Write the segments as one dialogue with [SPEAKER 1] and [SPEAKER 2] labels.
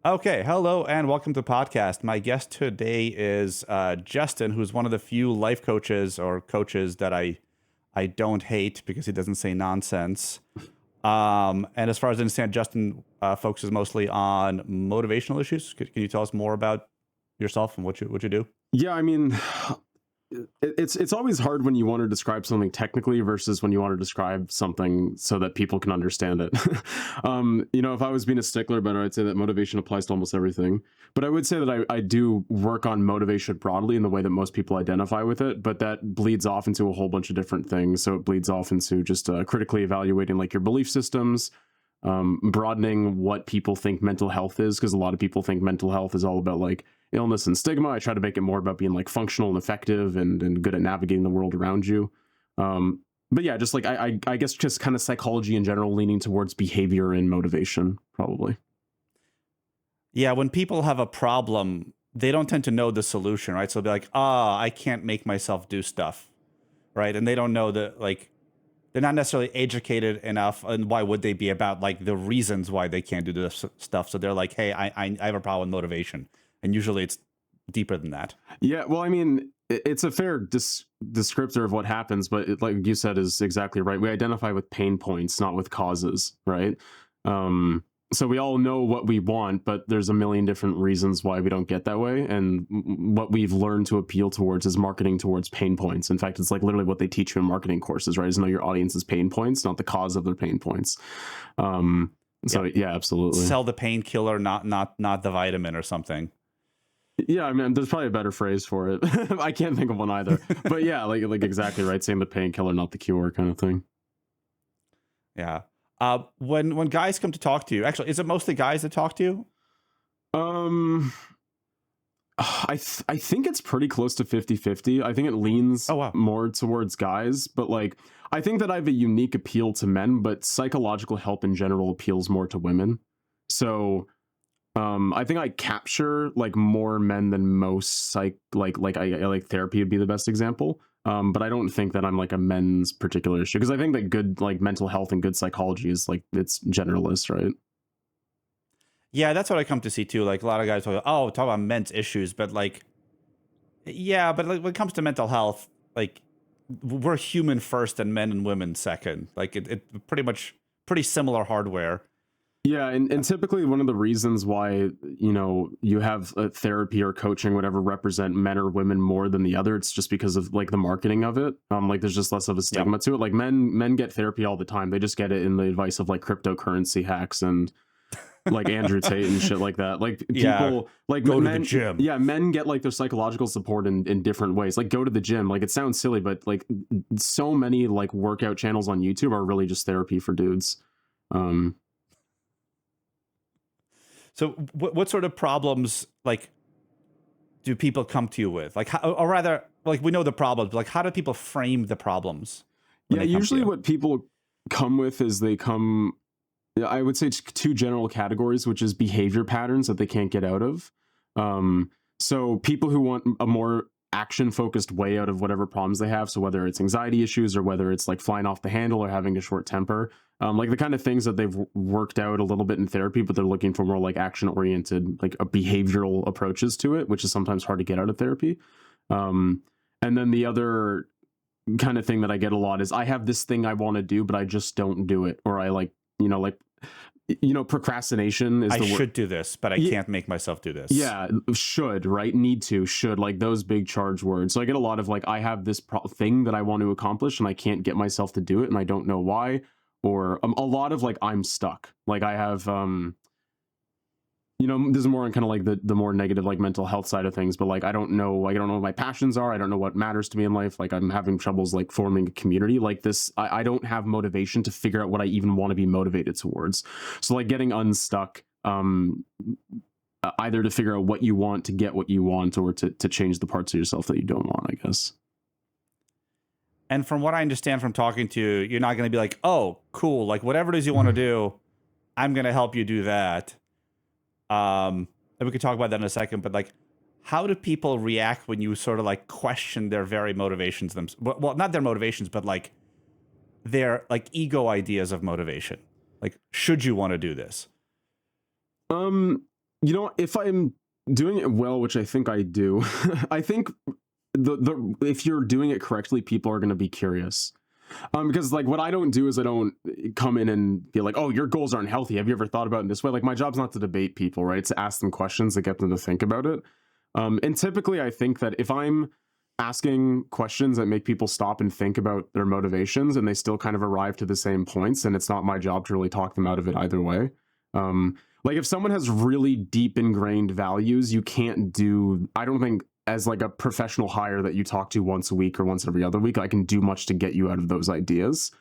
[SPEAKER 1] Okay, hello and welcome to the podcast. My guest today is Justin, who's one of the few life coaches or coaches that I don't hate because he doesn't say nonsense. And as far as I understand, Justin focuses mostly on motivational issues. Can you tell us more about yourself and what you do?
[SPEAKER 2] Yeah, I mean, it's always hard when you want to describe something technically versus when you want to describe something so that people can understand it. If I was being a stickler about it, I'd say that motivation applies to almost everything. But I would say that I do work on motivation broadly in the way that most people identify with it, but that bleeds off into a whole bunch of different things. So it bleeds off into just critically evaluating like your belief systems, broadening what people think mental health is, because a lot of people think mental health is all about like illness and stigma. I try to make it more about being like functional and effective and good at navigating the world around you. But yeah, just like I guess just kind of psychology in general, leaning towards behavior and motivation, probably.
[SPEAKER 1] Yeah, when people have a problem, they don't tend to know the solution, right? So they'll be like, I can't make myself do stuff, right? And they don't know that, like, they're not necessarily educated enough, and why would they be about like the reasons why they can't do this stuff? So they're like, hey, I have a problem with motivation. And usually it's deeper than that.
[SPEAKER 2] Yeah, well, I mean, it's a fair descriptor of what happens, but like you said, is exactly right. We identify with pain points, not with causes, right? So we all know what we want, but there's a million different reasons why we don't get that way. And what we've learned to appeal towards is marketing towards pain points. In fact, it's like literally what they teach you in marketing courses, right? Is know your audience's pain points, not the cause of their pain points. Yeah, absolutely.
[SPEAKER 1] Sell the painkiller, not the vitamin or something.
[SPEAKER 2] Yeah, I mean, there's probably a better phrase for it. I can't think of one either. But yeah, like exactly right. Saying the painkiller, not the cure, kind of thing.
[SPEAKER 1] Yeah. When guys come to talk to you, actually, is it mostly guys that talk to you?
[SPEAKER 2] I think it's pretty close to 50-50. I think it leans more towards guys, but like I think that I have a unique appeal to men, but psychological help in general appeals more to women. So I think I capture like more men than most I like therapy would be the best example. But I don't think that I'm like a men's particular issue, because I think that good like mental health and good psychology is like it's generalist, right?
[SPEAKER 1] Yeah, that's what I come to see too. Like a lot of guys talk about men's issues, but like, yeah, but like when it comes to mental health, like we're human first and men and women second. Like it pretty similar hardware.
[SPEAKER 2] Yeah, and typically one of the reasons why, you have therapy or coaching, whatever, represent men or women more than the other, it's just because of like the marketing of it. Like there's just less of a stigma to it. Like men get therapy all the time. They just get it in the advice of like cryptocurrency hacks and like Andrew Tate and shit like that. Like people like
[SPEAKER 1] go
[SPEAKER 2] men,
[SPEAKER 1] to the gym.
[SPEAKER 2] Yeah, men get like their psychological support in different ways. Like go to the gym. Like it sounds silly, but like so many like workout channels on YouTube are really just therapy for dudes.
[SPEAKER 1] So what sort of problems like do people come to you with? Like, or rather, like we know the problems, but like how do people frame the problems?
[SPEAKER 2] Yeah, usually what people come with is I would say it's two general categories, which is behavior patterns that they can't get out of. So people who want a more action-focused way out of whatever problems they have, so whether it's anxiety issues or whether it's like flying off the handle or having a short temper, like the kind of things that they've worked out a little bit in therapy, but they're looking for more like action-oriented, like behavioral approaches to it, which is sometimes hard to get out of therapy. And then the other kind of thing that I get a lot is I have this thing I want to do, but I just don't do it. Or I procrastination is
[SPEAKER 1] I should do this, but I can't make myself do this.
[SPEAKER 2] Yeah, should, right? Need to, should, like those big charge words. So I get a lot of like, I have this thing that I want to accomplish and I can't get myself to do it and I don't know why. Or a lot of like, I'm stuck. Like I have, this is more on kind of like the more negative, like mental health side of things, but like, I don't know what my passions are. I don't know what matters to me in life. Like I'm having troubles like forming a community like this. I don't have motivation to figure out what I even want to be motivated towards. So like getting unstuck, either to figure out what you want to get what you want, or to change the parts of yourself that you don't want, I guess.
[SPEAKER 1] And from what I understand from talking to you, you're not going to be like, oh, cool. Like whatever it is you want to do, I'm going to help you do that. And we could talk about that in a second, but like, how do people react when you sort of like question their very motivations? Well, not their motivations, but like their like ego ideas of motivation. Like, should you want to do this?
[SPEAKER 2] If I'm doing it well, which I think I do, I think the if you're doing it correctly, people are going to be curious. Because like what I don't do is I don't come in and be like, oh, your goals aren't healthy. Have you ever thought about it in this way? Like my job's not to debate people, right? It's to ask them questions to get them to think about it. And typically I think that if I'm asking questions that make people stop and think about their motivations and they still kind of arrive to the same points, and it's not my job to really talk them out of it either way. Like if someone has really deep ingrained values, you can't do, I don't think as like a professional hire that you talk to once a week or once every other week, I can do much to get you out of those ideas.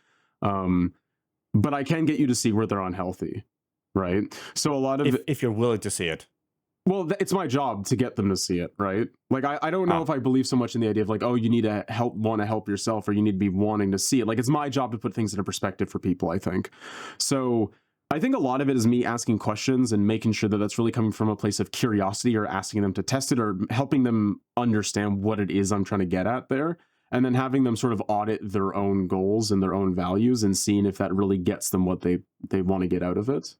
[SPEAKER 2] But I can get you to see where they're unhealthy, right? So a lot of
[SPEAKER 1] if you're willing to see it.
[SPEAKER 2] Well, it's my job to get them to see it, right? Like I don't know if I believe so much in the idea of like, oh, you need to want to help yourself, or you need to be wanting to see it. Like it's my job to put things into perspective for people, I think. So I think a lot of it is me asking questions and making sure that that's really coming from a place of curiosity, or asking them to test it, or helping them understand what it is I'm trying to get at there. And then having them sort of audit their own goals and their own values and seeing if that really gets them what they want to get out of it.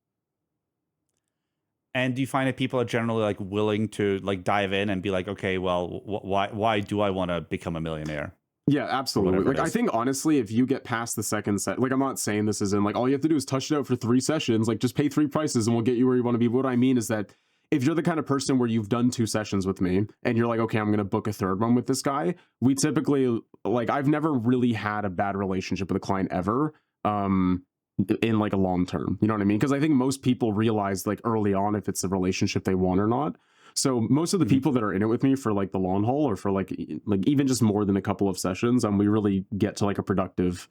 [SPEAKER 1] And do you find that people are generally like willing to like dive in and be like, okay, well, why do I want to become a millionaire?
[SPEAKER 2] Yeah, absolutely. Like I think honestly, if you get past the second set, like I'm not saying this is in like all you have to do is touch it out for 3 sessions, like just pay 3 prices and we'll get you where you want to be. What I mean is that if you're the kind of person where you've done 2 sessions with me and you're like, okay, I'm going to book a 3rd one with this guy, we typically, like I've never really had a bad relationship with a client ever. In like a long term, you know what I mean? Because I think most people realize like early on if it's a relationship they want or not. So most of the people that are in it with me for like the long haul, or for like even just more than a couple of sessions, we really get to like a productive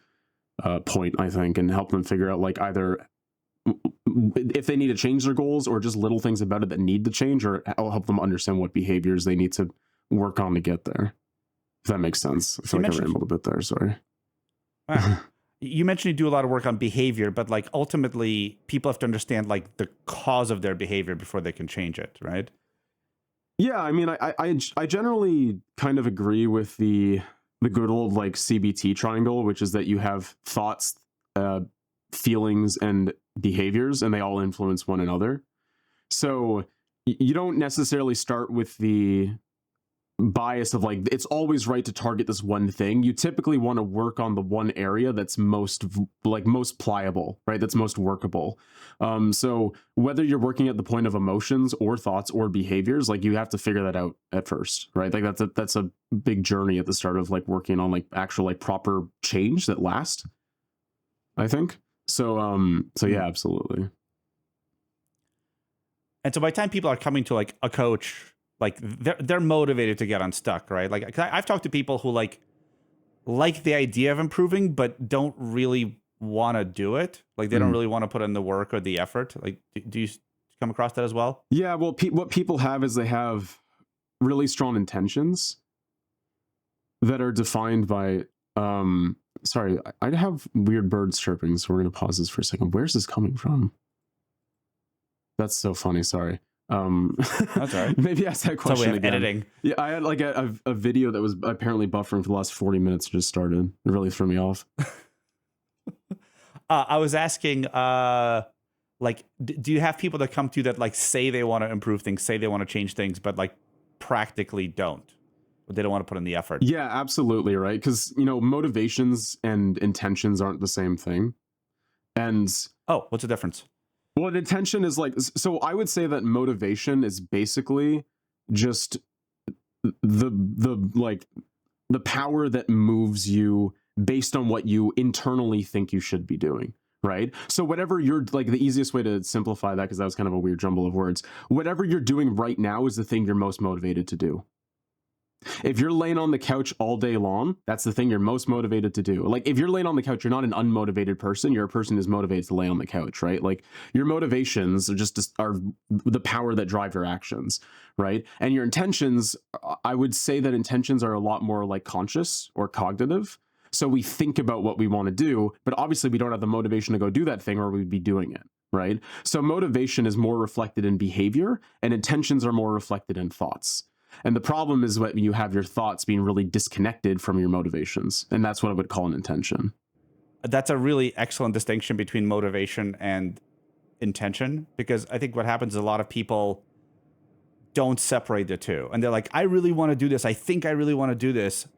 [SPEAKER 2] point, I think, and help them figure out like either if they need to change their goals or just little things about it that need to change, or I'll help them understand what behaviors they need to work on to get there. If that makes sense. I feel like I rambled a bit there. Sorry.
[SPEAKER 1] Wow. You mentioned you do a lot of work on behavior, but like ultimately people have to understand like the cause of their behavior before they can change it, right?
[SPEAKER 2] Yeah, I mean, I generally kind of agree with the good old like CBT triangle, which is that you have thoughts, feelings, and behaviors, and they all influence one another. So you don't necessarily start with the bias of like it's always right to target this one thing. You typically want to work on the one area that's most pliable, right? That's most workable. So whether you're working at the point of emotions or thoughts or behaviors, like you have to figure that out at first, right? Like that's a big journey at the start of like working on like actual like proper change that lasts, I think. So yeah, absolutely.
[SPEAKER 1] And so by the time people are coming to like a coach, like they're motivated to get unstuck, right? Like 'cause I've talked to people who like the idea of improving, but don't really want to do it. Like they don't really want to put in the work or the effort. Like, do you come across that as well?
[SPEAKER 2] Yeah, well, what people have is they have really strong intentions that are defined by. Sorry, I have weird birds chirping, so we're gonna pause this for a second. Where's this coming from? That's so funny. Sorry.
[SPEAKER 1] That's all right.
[SPEAKER 2] Maybe ask that question again.
[SPEAKER 1] Editing.
[SPEAKER 2] Yeah, I had like a video that was apparently buffering for the last 40 minutes. Just started. It really threw me off.
[SPEAKER 1] I was asking, like, do you have people that come to you that like say they want to improve things, say they want to change things, but like practically don't? They don't want to put in the effort.
[SPEAKER 2] Yeah, absolutely, right? Because motivations and intentions aren't the same thing. And
[SPEAKER 1] what's the difference?
[SPEAKER 2] Well, an intention is like, so I would say that motivation is basically just the power that moves you based on what you internally think you should be doing, right? So whatever you're like, the easiest way to simplify that, because that was kind of a weird jumble of words, whatever you're doing right now is the thing you're most motivated to do. If you're laying on the couch all day long, that's the thing you're most motivated to do. Like if you're laying on the couch, you're not an unmotivated person. You're a person who's motivated to lay on the couch, right? Like your motivations are the power that drive your actions, right? And your intentions, I would say that intentions are a lot more like conscious or cognitive. So we think about what we want to do, but obviously we don't have the motivation to go do that thing or we'd be doing it, right? So motivation is more reflected in behavior and intentions are more reflected in thoughts. And the problem is when you have your thoughts being really disconnected from your motivations. And that's what I would call an intention.
[SPEAKER 1] That's a really excellent distinction between motivation and intention, because I think what happens is a lot of people don't separate the two. And they're like, I really want to do this. I think I really want to do this,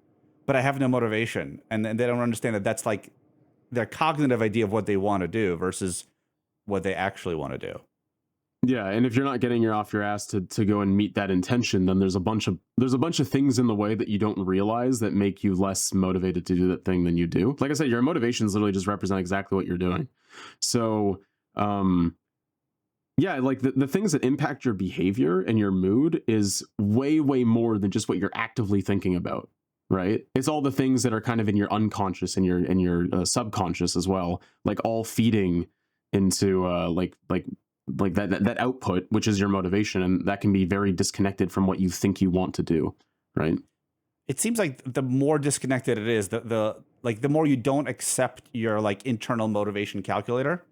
[SPEAKER 1] but I have no motivation. And then they don't understand that that's like their cognitive idea of what they want to do versus what they actually want to do.
[SPEAKER 2] Yeah, and if you're not getting off your ass to go and meet that intention, then there's a bunch of things in the way that you don't realize that make you less motivated to do that thing than you do. Like I said, your motivations literally just represent exactly what you're doing. So, yeah, like the things that impact your behavior and your mood is way, way more than just what you're actively thinking about, right? It's all the things that are kind of in your unconscious and your subconscious as well, like all feeding into like that output, which is your motivation, and that can be very disconnected from what you think you want to do, right?
[SPEAKER 1] It seems like the more disconnected it is, the more you don't accept your like internal motivation calculator,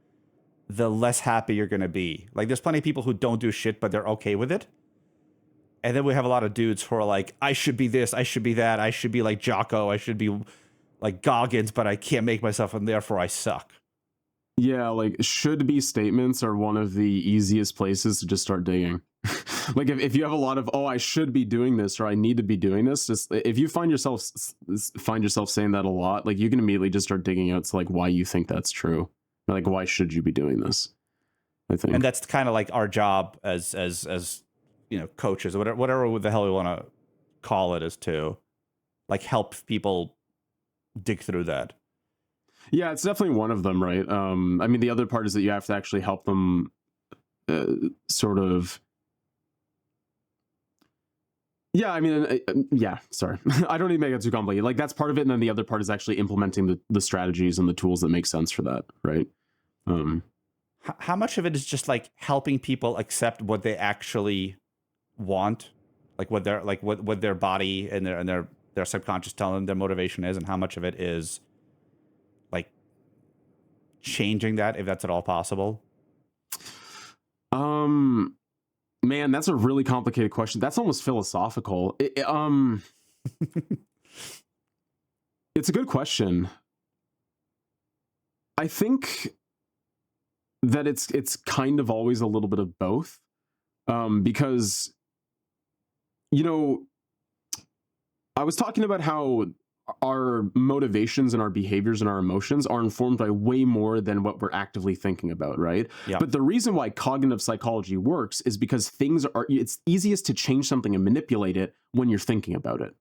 [SPEAKER 1] the less happy you're going to be. Like there's plenty of people who don't do shit, but they're okay with it. And then we have a lot of dudes who are like, I should be this, I should be that, I should be like Jocko, I should be like Goggins, but I can't make myself and therefore I suck.
[SPEAKER 2] Yeah, like should be statements are one of the easiest places to just start digging. Like if you have a lot of, oh, I should be doing this or I need to be doing this, just if you find yourself saying that a lot, like you can immediately just start digging out to like why you think that's true. Or like why should you be doing this? I think.
[SPEAKER 1] And that's kind of like our job as you know, coaches or whatever the hell we want to call it, is to like help people dig through that.
[SPEAKER 2] Yeah, it's definitely one of them, right? I mean, the other part is that you have to actually help them sort of. Yeah, I mean, yeah, sorry. I don't need to make it too complicated. Like, that's part of it. And then the other part is actually implementing the strategies and the tools that make sense for that, right?
[SPEAKER 1] How much of it is just like helping people accept what they actually want? Like what their body and their subconscious telling them their motivation is, and how much of it is like changing that, if that's at all possible?
[SPEAKER 2] Man, that's a really complicated question. That's almost philosophical. It's a good question. I think that it's kind of always a little bit of both, because, you know, I was talking about how our motivations and our behaviors and our emotions are informed by way more than what we're actively thinking about, right?
[SPEAKER 1] Yeah.
[SPEAKER 2] But the reason why cognitive psychology works is because it's easiest to change something and manipulate it when you're thinking about it.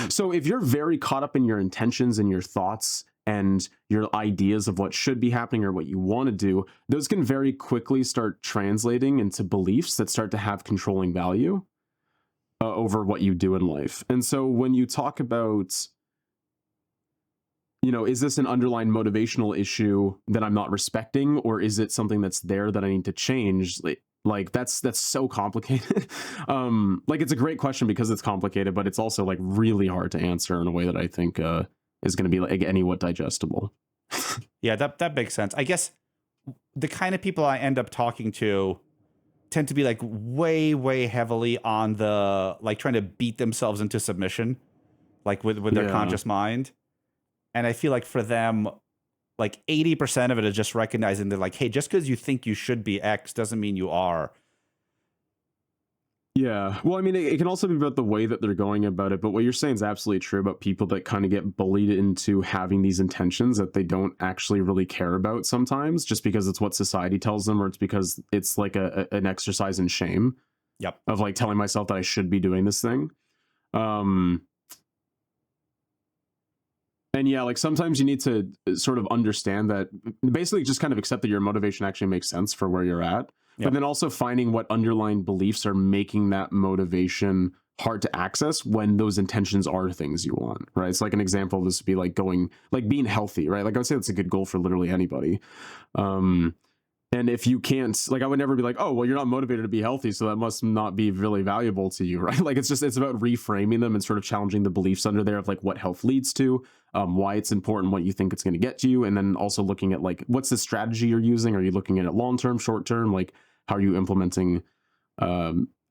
[SPEAKER 2] So if you're very caught up in your intentions and your thoughts and your ideas of what should be happening or what you want to do, those can very quickly start translating into beliefs that start to have controlling value over what you do in life. And so when you talk about, you know, is this an underlying motivational issue that I'm not respecting, or is it something that's there that I need to change? Like that's so complicated. Like it's a great question because it's complicated, but it's also like really hard to answer in a way that I think is going to be like anywhat digestible.
[SPEAKER 1] Yeah, that makes sense. I guess the kind of people I end up talking to tend to be like way, way heavily on the like trying to beat themselves into submission, like with their conscious mind. And I feel like for them, like 80% of it is just recognizing that like, hey, just because you think you should be X doesn't mean you are.
[SPEAKER 2] Yeah. Well, I mean, it can also be about the way that they're going about it. But what you're saying is absolutely true about people that kind of get bullied into having these intentions that they don't actually really care about sometimes, just because it's what society tells them, or it's because it's like an exercise in shame.
[SPEAKER 1] Yep.
[SPEAKER 2] Of like telling myself that I should be doing this thing. And yeah, like sometimes you need to sort of understand that, basically just kind of accept that your motivation actually makes sense for where you're at. Yep. But then also finding what underlying beliefs are making that motivation hard to access when those intentions are things you want, right? It's like an example of this would be like being healthy, right? Like I would say that's a good goal for literally anybody. And if you can't, like, I would never be like, oh, well, you're not motivated to be healthy, so that must not be really valuable to you, right? Like, it's about reframing them and sort of challenging the beliefs under there of like what health leads to, why it's important, what you think it's going to get to you. And then also looking at like, what's the strategy you're using? Are you looking at it long-term, short-term? Like, how are you implementing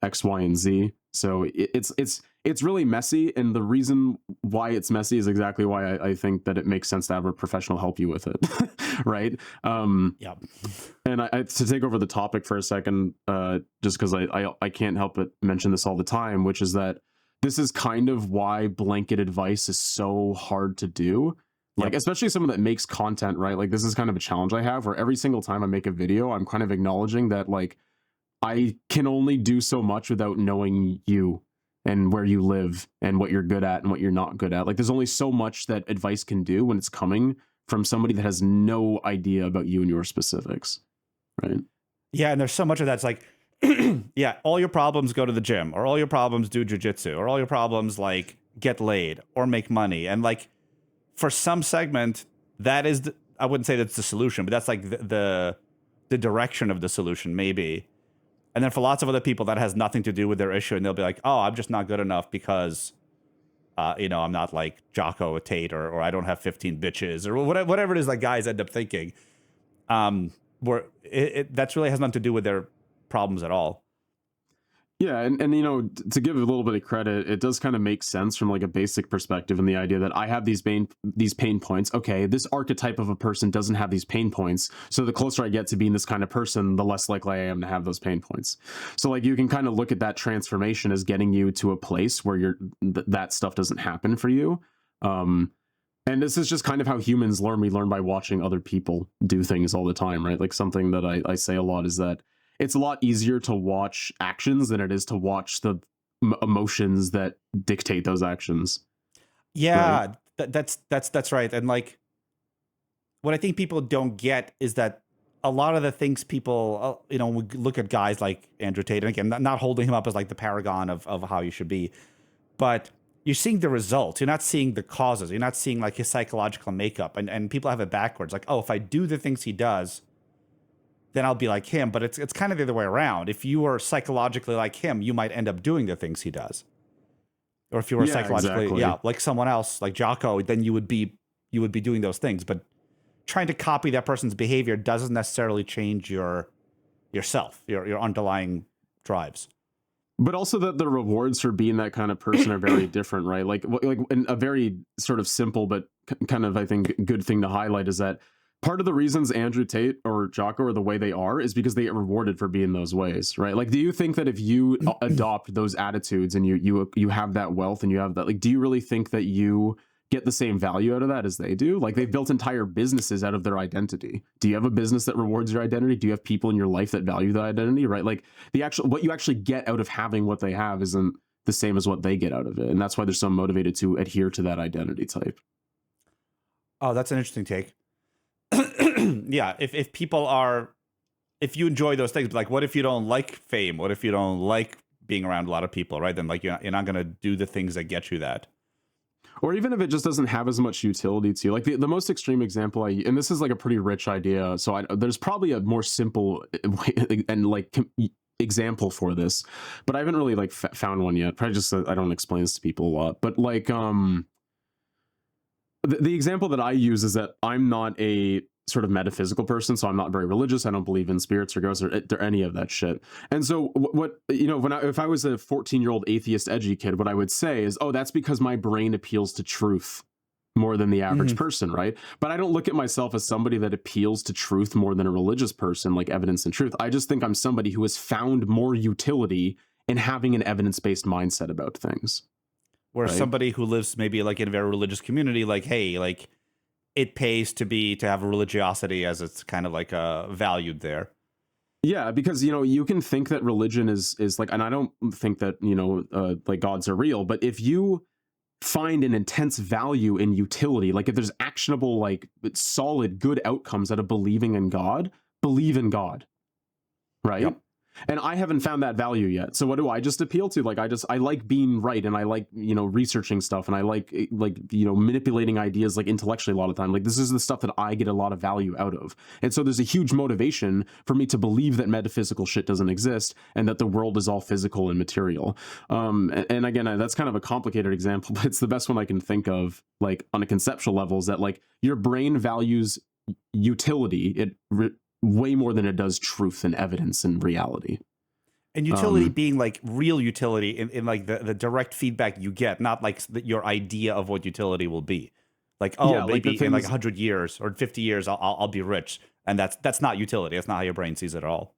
[SPEAKER 2] X, Y, and Z? So it's it's really messy, and the reason why it's messy is exactly why I think that it makes sense to have a professional help you with it. Right.
[SPEAKER 1] Yeah.
[SPEAKER 2] And to take over the topic for a second, just because I can't help but mention this all the time, which is that this is kind of why blanket advice is so hard to do. Like,
[SPEAKER 1] Yep.
[SPEAKER 2] especially someone that makes content, right? Like, this is kind of a challenge I have, where every single time I make a video, I'm kind of acknowledging that, like, I can only do so much without knowing you and where you live and what you're good at and what you're not good at. Like, there's only so much that advice can do when it's coming from somebody that has no idea about you and your specifics. Right.
[SPEAKER 1] Yeah, and there's so much of that's like, yeah, all your problems go to the gym, or all your problems do jujitsu, or all your problems like get laid or make money. And like for some segment, that is, I wouldn't say that's the solution, but that's like the direction of the solution, maybe. And then for lots of other people, that has nothing to do with their issue, and they'll be like, oh, I'm just not good enough because, I'm not like Jocko Tate, or I don't have 15 bitches, or whatever it is that guys end up thinking. Where that's really has nothing to do with their problems at all.
[SPEAKER 2] Yeah, and to give a little bit of credit, it does kind of make sense from like a basic perspective, and the idea that I have these pain points. Okay, this archetype of a person doesn't have these pain points, so the closer I get to being this kind of person, the less likely I am to have those pain points. So like you can kind of look at that transformation as getting you to a place where that stuff doesn't happen for you. And this is just kind of how humans learn. We learn by watching other people do things all the time, right? Like something that I say a lot is that it's a lot easier to watch actions than it is to watch the emotions that dictate those actions.
[SPEAKER 1] Yeah,
[SPEAKER 2] Right?
[SPEAKER 1] that's right. And like, what I think people don't get is that a lot of the things people, we look at guys like Andrew Tate, and again, not holding him up as like the paragon of how you should be, but you're seeing the results. You're not seeing the causes. You're not seeing like his psychological makeup. And people have it backwards. Like, oh, if I do the things he does, then I'll be like him. But it's kind of the other way around. If you were psychologically like him, you might end up doing the things he does. Or if you were psychologically,
[SPEAKER 2] exactly.
[SPEAKER 1] like someone else, like Jocko, then you would be doing those things. But trying to copy that person's behavior doesn't necessarily change yourself, your underlying drives.
[SPEAKER 2] But also that the rewards for being that kind of person are very different, right? Like in a very sort of simple but kind of, I think, good thing to highlight is that part of the reasons Andrew Tate or Jocko are the way they are is because they get rewarded for being those ways, right? Like, do you think that if you adopt those attitudes and you have that wealth and you have that, like, do you really think that you get the same value out of that as they do? Like, they've built entire businesses out of their identity. Do you have a business that rewards your identity? Do you have people in your life that value the identity, right? Like, what you actually get out of having what they have isn't the same as what they get out of it. And that's why they're so motivated to adhere to that identity type.
[SPEAKER 1] Oh, that's an interesting take. Yeah, if you enjoy those things, but like, what if you don't like fame? What if you don't like being around a lot of people, right? Then like you're not going to do the things that get you that.
[SPEAKER 2] Or even if it just doesn't have as much utility to you. Like the most extreme example and this is like a pretty rich idea, so there's probably a more simple and like example for this, but I haven't really like found one yet. Probably just I don't explain this to people a lot, but like the example that I use is that I'm not a sort of metaphysical person, so I'm not very religious. I don't believe in spirits or ghosts or any of that shit. And so what if I was a 14-year-old atheist edgy kid, what I would say is, oh, that's because my brain appeals to truth more than the average person, right? But I don't look at myself as somebody that appeals to truth more than a religious person, like evidence and truth. I just think I'm somebody who has found more utility in having an evidence-based mindset about things.
[SPEAKER 1] Where
[SPEAKER 2] right?
[SPEAKER 1] Somebody who lives maybe like in a very religious community, like, hey, like it pays to have a religiosity as it's kind of like valued there.
[SPEAKER 2] Yeah, because you can think that religion is like, and I don't think that like gods are real, but if you find an intense value in utility, like if there's actionable, like solid, good outcomes out of believing in God, believe in God, right?
[SPEAKER 1] Yep.
[SPEAKER 2] And I haven't found that value yet. So what do I just appeal to? Like I like being right, and I like researching stuff, and I like manipulating ideas like intellectually a lot of the time. Like this is the stuff that I get a lot of value out of. And so there's a huge motivation for me to believe that metaphysical shit doesn't exist and that the world is all physical and material. And again, that's kind of a complicated example, but it's the best one I can think of, like on a conceptual level, is that like your brain values utility way more than it does truth and evidence and reality.
[SPEAKER 1] And utility being like real utility in like the direct feedback you get, not like your idea of what utility will be. Like, oh,
[SPEAKER 2] Yeah, like the
[SPEAKER 1] maybe in like
[SPEAKER 2] things.
[SPEAKER 1] 100 years or 50 years, I'll be rich. And that's not utility. That's not how your brain sees it at all.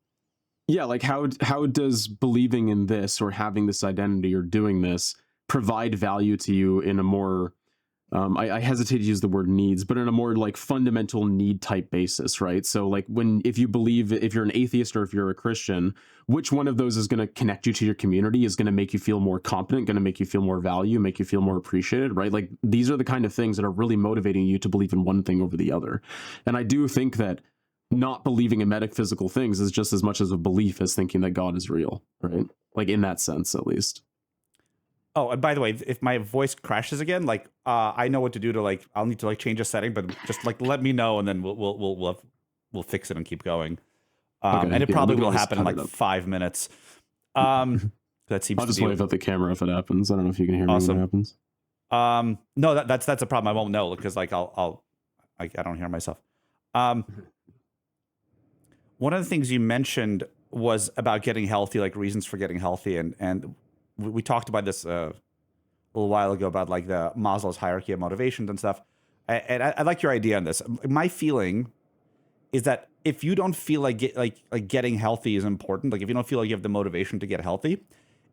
[SPEAKER 2] Yeah, like how does believing in this or having this identity or doing this provide value to you in a more I hesitate to use the word needs, but in a more like fundamental need type basis, right? So like if you believe, if you're an atheist or if you're a Christian, which one of those is going to connect you to your community, is going to make you feel more competent, going to make you feel more value, make you feel more appreciated, right? Like these are the kind of things that are really motivating you to believe in one thing over the other. And I do think that not believing in metaphysical things is just as much as a belief as thinking that God is real, right? Like in that sense, at least.
[SPEAKER 1] Oh, and by the way, if my voice crashes again, like I know what to do to like I'll need to like change a setting, but just like let me know and then we'll fix it and keep going.
[SPEAKER 2] Okay,
[SPEAKER 1] And it
[SPEAKER 2] yeah, we
[SPEAKER 1] probably
[SPEAKER 2] can
[SPEAKER 1] will
[SPEAKER 2] always
[SPEAKER 1] happen in
[SPEAKER 2] cut
[SPEAKER 1] like
[SPEAKER 2] it up.
[SPEAKER 1] 5 minutes. That seems
[SPEAKER 2] I'll
[SPEAKER 1] to
[SPEAKER 2] just
[SPEAKER 1] be
[SPEAKER 2] wave at the camera if it happens. I don't know if you can hear me when it
[SPEAKER 1] awesome.
[SPEAKER 2] happens.
[SPEAKER 1] No, that's a problem. I won't know because like I don't hear myself. Um, One of the things you mentioned was about getting healthy, like reasons for getting healthy, and we talked about this a little while ago about like the Maslow's hierarchy of motivations and stuff. And I like your idea on this. My feeling is that if you don't feel like getting healthy is important, like if you don't feel like you have the motivation to get healthy,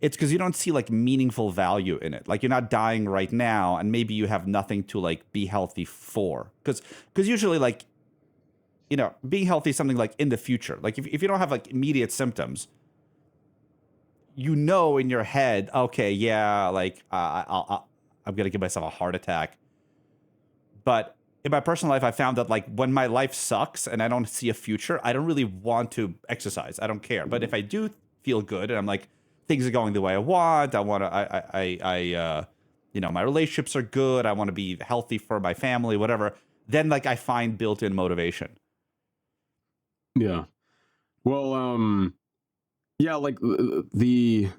[SPEAKER 1] it's because you don't see like meaningful value in it. Like you're not dying right now, and maybe you have nothing to like be healthy for. Because usually like being healthy is something like in the future. Like if you don't have like immediate symptoms, in your head, okay, yeah, like I'm gonna give myself a heart attack. But in my personal life, I found that like when my life sucks and I don't see a future, I don't really want to exercise. I don't care. But if I do feel good and I'm like things are going the way I want, I want to, my relationships are good. I want to be healthy for my family, whatever. Then like I find built-in motivation.
[SPEAKER 2] Yeah. Well, yeah, like the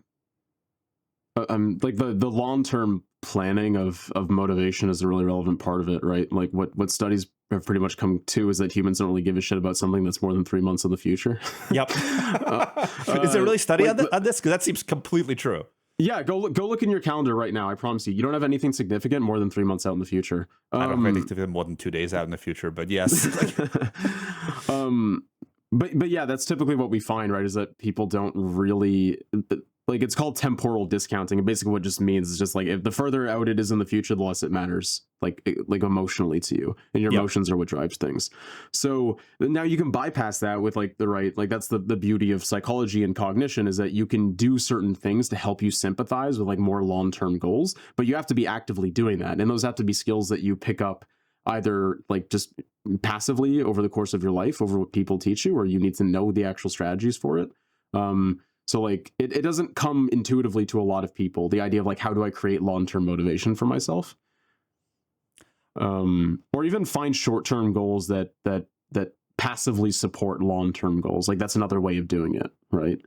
[SPEAKER 2] long-term planning of motivation is a really relevant part of it, right? Like what studies have pretty much come to is that humans don't really give a shit about something that's more than 3 months in the future.
[SPEAKER 1] Yep. Is there really a study
[SPEAKER 2] like
[SPEAKER 1] on this? Because that seems completely true.
[SPEAKER 2] Yeah, go look in your calendar right now. I promise you, you don't have anything significant more than 3 months out in the future.
[SPEAKER 1] I don't have anything more than 2 days out in the future, but yes.
[SPEAKER 2] But yeah, that's typically what we find, right? Is that people don't really like, it's called temporal discounting, and basically what it just means is just like if the further out it is in the future, the less it matters, like emotionally to you, and your emotions are what drives things. So now you can bypass that with like the right, like that's the beauty of psychology and cognition, is that you can do certain things to help you sympathize with like more long-term goals, but you have to be actively doing that, and those have to be skills that you pick up either like just passively over the course of your life, over what people teach you, or you need to know the actual strategies for it. So like it doesn't come intuitively to a lot of people, the idea of like, how do I create long-term motivation for myself? Or even find short-term goals that passively support long-term goals. Like that's another way of doing it, right?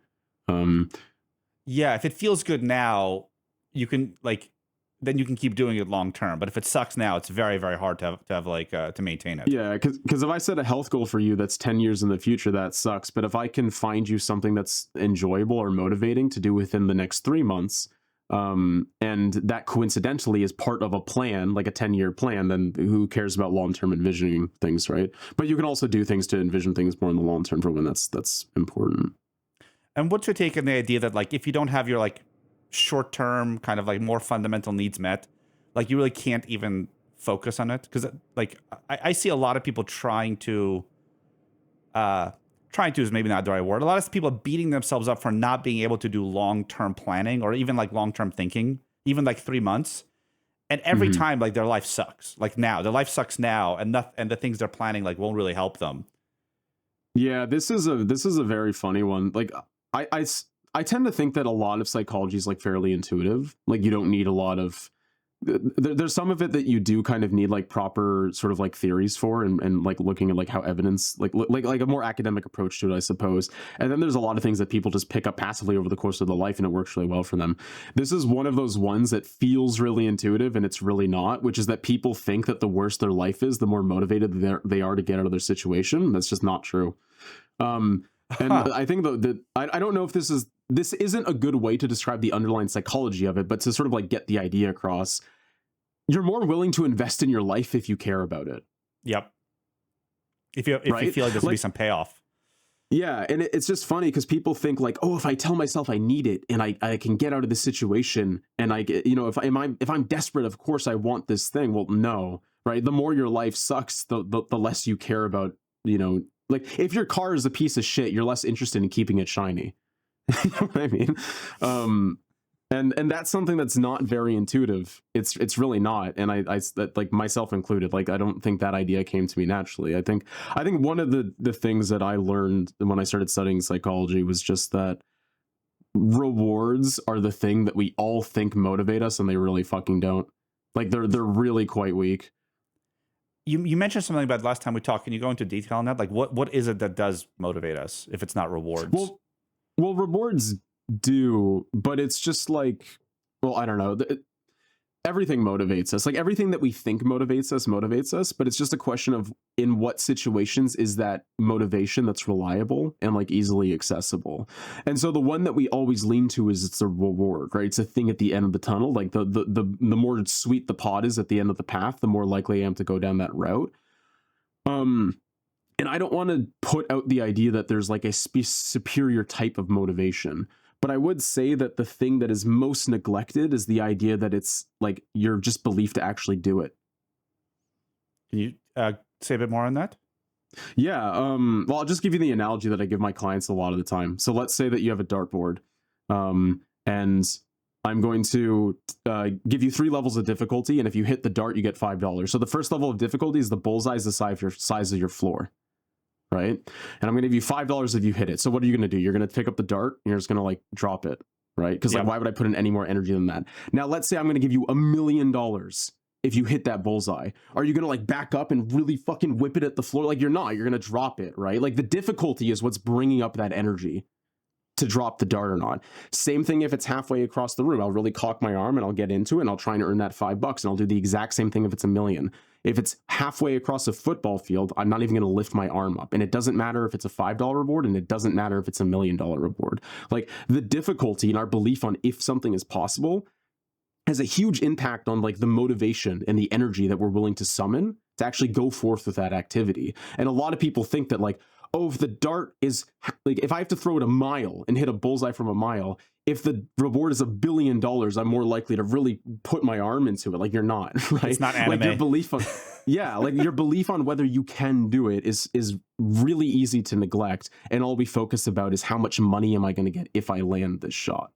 [SPEAKER 1] Yeah, if it feels good now, you can like then you can keep doing it long term. But if it sucks now, it's very, very hard to have like to maintain it.
[SPEAKER 2] Yeah, because if I set a health goal for you that's 10 years in the future, that sucks. But if I can find you something that's enjoyable or motivating to do within the next 3 months, and that coincidentally is part of a plan, like a 10-year plan, then who cares about long-term envisioning things, right? But you can also do things to envision things more in the long term for when that's important.
[SPEAKER 1] And what's your take on the idea that like if you don't have your like short term kind of like more fundamental needs met, like you really can't even focus on it? Because like I see a lot of people trying to is maybe not the right word. A lot of people beating themselves up for not being able to do long term planning or even like long term thinking, even like 3 months. And every time like their life sucks. Like now, their life sucks now, and the things they're planning like won't really help them.
[SPEAKER 2] Yeah, this is a very funny one. Like I tend to think that a lot of psychology is like fairly intuitive. Like you don't need a lot of there's some of it that you do kind of need like proper sort of like theories for, and like looking at like how evidence like a more academic approach to it, I suppose. And then there's a lot of things that people just pick up passively over the course of their life, and it works really well for them. This is one of those ones that feels really intuitive, and it's really not, which is that people think that the worse their life is, the more motivated they are to get out of their situation. That's just not true. And I think that I don't know if this is this isn't a good way to describe the underlying psychology of it, but to sort of like get the idea across, you're more willing to invest in your life if you care about it.
[SPEAKER 1] Yep. If you
[SPEAKER 2] Right?
[SPEAKER 1] feel like there's gonna be some payoff.
[SPEAKER 2] Yeah, and it's just funny because people think like, oh, if I tell myself I need it and I can get out of this situation, and I get, if I'm desperate, of course I want this thing. Well, no, right? The more your life sucks, the less you care about, like if your car is a piece of shit, you're less interested in keeping it shiny. You know what I mean? And that's something that's not very intuitive. It's really not. And I like myself included, like I don't think that idea came to me naturally. I think one of the things that I learned when I started studying psychology was just that rewards are the thing that we all think motivate us, and they really fucking don't. Like they're really quite weak.
[SPEAKER 1] You mentioned something about last time we talked. Can you go into detail on that? Like what is it that does motivate us if it's not rewards?
[SPEAKER 2] Well, rewards do, but it's just like, well, I don't know. Everything motivates us. Like everything that we think motivates us, but it's just a question of in what situations is that motivation that's reliable and like easily accessible. And so the one that we always lean to is it's a reward, right? It's a thing at the end of the tunnel. Like the more sweet the pot is at the end of the path, the more likely I am to go down that route. And I don't want to put out the idea that there's like a superior type of motivation. But I would say that the thing that is most neglected is the idea that it's like your just belief to actually do it.
[SPEAKER 1] Can you say a bit more on that?
[SPEAKER 2] Yeah. Well, I'll just give you the analogy that I give my clients a lot of the time. So let's say that you have a dartboard, and I'm going to give you 3 levels of difficulty. And if you hit the dart, you get $5. So the first level of difficulty is the bullseye is the size of your floor. Right? And I'm going to give you $5 if you hit it. So what are you going to do? You're going to pick up the dart and you're just going to like drop it, right? Because like, why would I put in any more energy than that? Now, let's say I'm going to give you $1 million if you hit that bullseye. Are you going to like back up and really fucking whip it at the floor? Like you're not. You're going to drop it, right? Like the difficulty is what's bringing up that energy to drop the dart or not. Same thing if it's halfway across the room. I'll really cock my arm and I'll get into it and I'll try and earn that $5 and I'll do the exact same thing if it's $1 million. If it's halfway across a football field, I'm not even going to lift my arm up. And it doesn't matter if it's a $5 reward and it doesn't matter if it's $1 million reward. Like the difficulty in our belief on if something is possible has a huge impact on like the motivation and the energy that we're willing to summon to actually go forth with that activity. And a lot of people think that like, oh, if the dart is like, if I have to throw it a mile and hit a bullseye from a mile, if the reward is $1 billion, I'm more likely to really put my arm into it. Like you're not, right?
[SPEAKER 1] It's not anime.
[SPEAKER 2] Like your belief on, yeah, like your belief on whether you can do it is really easy to neglect. And all we focus about is how much money am I going to get if I land this shot?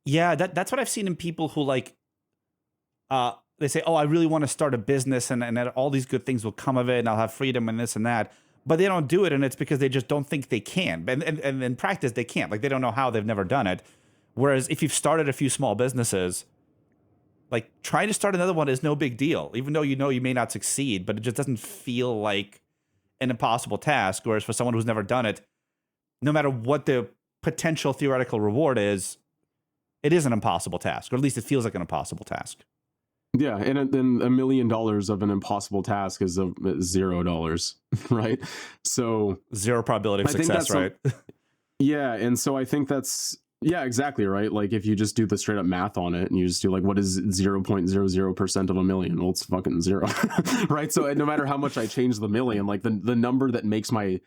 [SPEAKER 1] Yeah, that's what I've seen in people who like, they say, oh, I really want to start a business and all these good things will come of it and I'll have freedom and this and that. But they don't do it, and it's because they just don't think they can. And in practice, they can't. Like, they don't know how. They've never done it. Whereas if you've started a few small businesses, like, trying to start another one is no big deal, even though you know you may not succeed, but it just doesn't feel like an impossible task. Whereas for someone who's never done it, no matter what the potential theoretical reward is, it is an impossible task, or at least it feels like an impossible task.
[SPEAKER 2] Yeah, and then $1 million of an impossible task is $0, right? So
[SPEAKER 1] zero probability of success, right?
[SPEAKER 2] Yeah, and so I think that's exactly right. Like if you just do the straight up math on it, and you just do like what is 0.00% of a million? Well, it's fucking zero, right? So no matter how much I change the million, like the number that makes my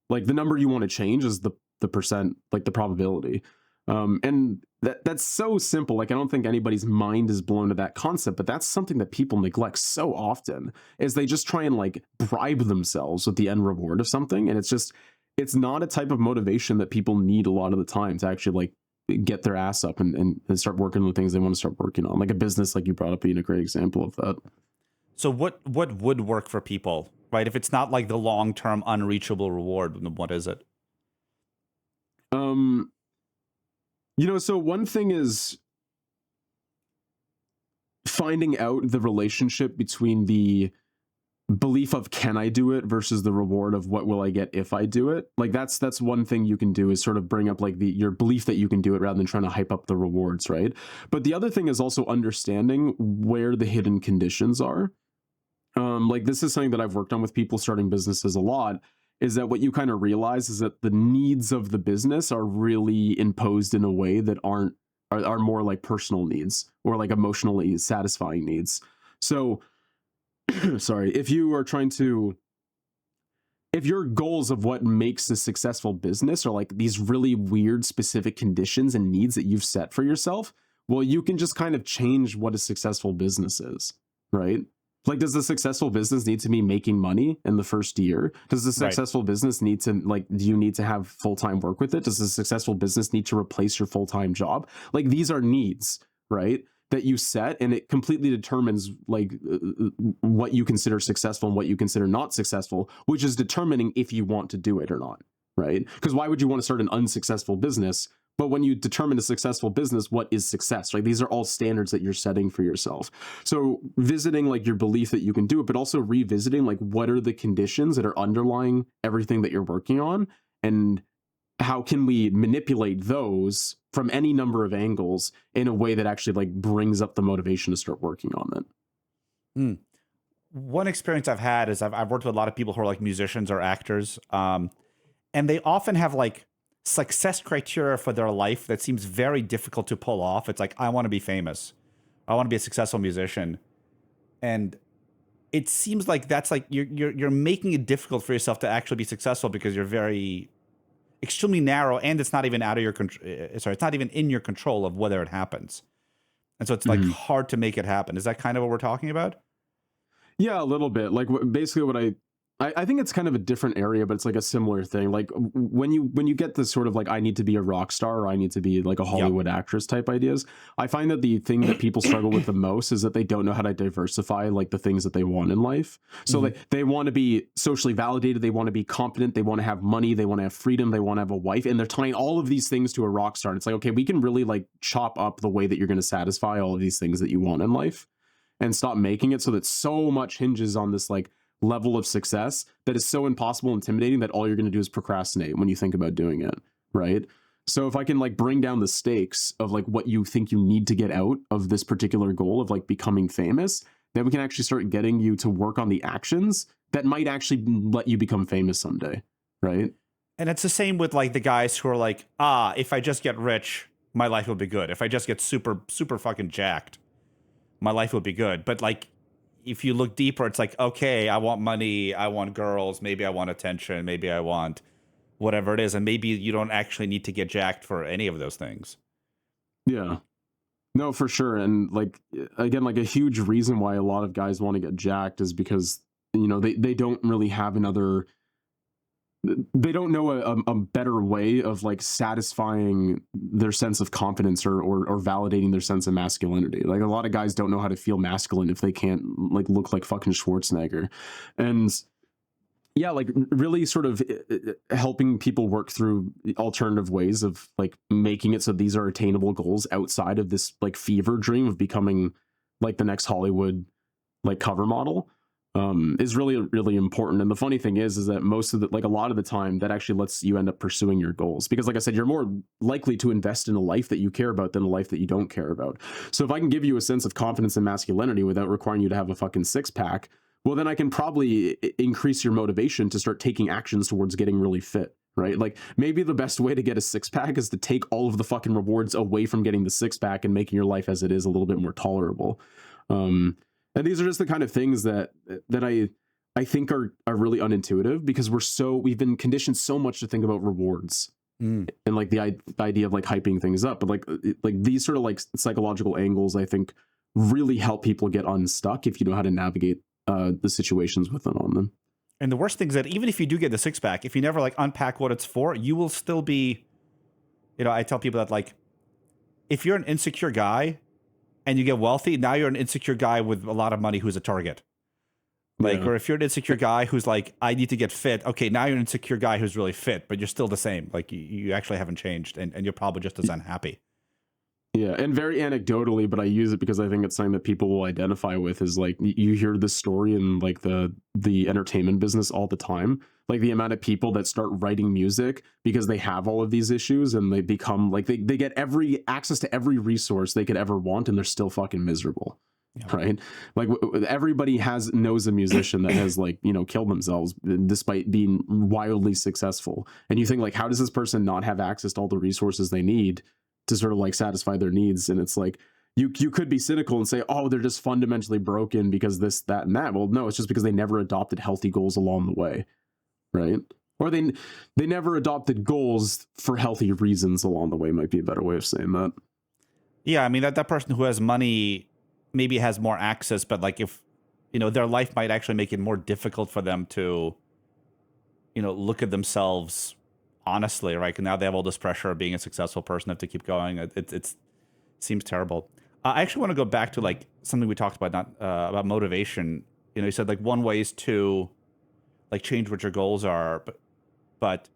[SPEAKER 2] like the number you want to change is the percent, like the probability. And that's so simple. Like I don't think anybody's mind is blown to that concept, but that's something that people neglect so often is they just try and like bribe themselves with the end reward of something. And it's not a type of motivation that people need a lot of the time to actually like get their ass up and start working on the things they want to start working on. Like a business, like you brought up, being a great example of that.
[SPEAKER 1] So what would work for people, right? If it's not like the long-term unreachable reward, what is it?
[SPEAKER 2] So one thing is finding out the relationship between the belief of can I do it versus the reward of what will I get if I do it. Like that's one thing you can do is sort of bring up like your belief that you can do it rather than trying to hype up the rewards, right? But the other thing is also understanding where the hidden conditions are. Like this is something that I've worked on with people starting businesses a lot, is that what you kind of realize is that the needs of the business are really imposed in a way that are more like personal needs or like emotionally satisfying needs. So sorry, if you are trying to, if your goals of what makes a successful business are like these really weird specific conditions and needs that you've set for yourself, well, you can just kind of change what a successful business is, right? Like, does a successful business need to be making money in the first year? Does a
[SPEAKER 1] Right.
[SPEAKER 2] successful business need to, like, do you need to have full-time work with it? Does a successful business need to replace your full-time job? Like, these are needs, right? That you set, and it completely determines like what you consider successful and what you consider not successful, which is determining if you want to do it or not, right? Because why would you want to start an unsuccessful business? But when you determine a successful business, what is success, right? These are all standards that you're setting for yourself. So visiting like your belief that you can do it, but also revisiting like what are the conditions that are underlying everything that you're working on, and how can we manipulate those from any number of angles in a way that actually like brings up the motivation to start working on it.
[SPEAKER 1] Mm. One experience I've had is I've worked with a lot of people who are like musicians or actors, and they often have like success criteria for their life that seems very difficult to pull off. It's like, I want to be famous, I want to be a successful musician, and it seems like that's like you're making it difficult for yourself to actually be successful because you're very extremely narrow, and it's not even out of your control. Sorry, it's not even in your control of whether it happens, and so it's like
[SPEAKER 2] Mhm.
[SPEAKER 1] hard to make it happen. Is that kind of what we're talking about?
[SPEAKER 2] Yeah, a little bit. Like basically what I think it's kind of a different area, but it's like a similar thing. Like when you get this sort of like I need to be a rock star or I need to be like a
[SPEAKER 1] Yep.
[SPEAKER 2] Hollywood actress type ideas, I find that the thing that people struggle with the most is that they don't know how to diversify like the things that they want in life. So
[SPEAKER 1] Mhm.
[SPEAKER 2] like they want to be socially validated, they want to be competent, they want to have money, they want to have freedom, they want to have a wife, and they're tying all of these things to a rock star. And it's like, okay, we can really like chop up the way that you're going to satisfy all of these things that you want in life and stop making it so that so much hinges on this like level of success that is so impossible, intimidating that all you're going to do is procrastinate when you think about doing it, right? So if I can like bring down the stakes of like what you think you need to get out of this particular goal of like becoming famous, then we can actually start getting you to work on the actions that might actually let you become famous someday, right?
[SPEAKER 1] And it's the same with like the guys who are like, if I just get rich, my life will be good. If I just get super, super fucking jacked, my life will be good. But like, if you look deeper, it's like, okay, I want money, I want girls, maybe I want attention, maybe I want whatever it is. And maybe you don't actually need to get jacked for any of those things.
[SPEAKER 2] Yeah. No, for sure. And like again, like a huge reason why a lot of guys want to get jacked is because they don't really have another, they don't know a better way of like satisfying their sense of confidence or validating their sense of masculinity. Like a lot of guys don't know how to feel masculine if they can't like look like fucking Schwarzenegger. And yeah, like really sort of helping people work through alternative ways of like making it so these are attainable goals outside of this like fever dream of becoming like the next Hollywood like cover model, is really really important. And the funny thing is that most of the like a lot of the time that actually lets you end up pursuing your goals, because like I said, you're more likely to invest in a life that you care about than a life that you don't care about. So if I can give you a sense of confidence and masculinity without requiring you to have a fucking six-pack, well then I can probably increase your motivation to start taking actions towards getting really fit, right? Like maybe the best way to get a six-pack is to take all of the fucking rewards away from getting the six-pack and making your life as it is a little bit more tolerable. And these are just the kind of things that I think are really unintuitive, because we've been conditioned so much to think about rewards
[SPEAKER 1] Mm.
[SPEAKER 2] and like the idea of like hyping things up. But like these sort of like psychological angles, I think, really help people get unstuck if you know how to navigate the situations within on them.
[SPEAKER 1] And the worst thing is that even if you do get the six pack, if you never like unpack what it's for, you will still be, I tell people that like, if you're an insecure guy and you get wealthy, now you're an insecure guy with a lot of money who's a target. Like,
[SPEAKER 2] Yeah.
[SPEAKER 1] or if you're an insecure guy who's like, I need to get fit. Okay, now you're an insecure guy who's really fit, but you're still the same. Like you actually haven't changed, and you're probably just as unhappy.
[SPEAKER 2] Yeah, and very anecdotally, but I use it because I think it's something that people will identify with. Is like you hear this story in like the entertainment business all the time, like the amount of people that start writing music because they have all of these issues, and they become like they get every access to every resource they could ever want, and they're still fucking miserable.
[SPEAKER 1] Yeah.
[SPEAKER 2] right? Like everybody knows a musician that has like, killed themselves despite being wildly successful. And you think like, how does this person not have access to all the resources they need to sort of like satisfy their needs? And it's like, you could be cynical and say, oh, they're just fundamentally broken because this, that, and that. Well, no, it's just because they never adopted healthy goals along the way, right? Or they never adopted goals for healthy reasons along the way, might be a better way of saying that.
[SPEAKER 1] Yeah, I mean that person who has money maybe has more access, but like if their life might actually make it more difficult for them to look at themselves honestly, right? And now they have all this pressure of being a successful person, have to keep going. It seems terrible. I actually want to go back to like something we talked about, not about motivation. You said like one way is to like change what your goals are, but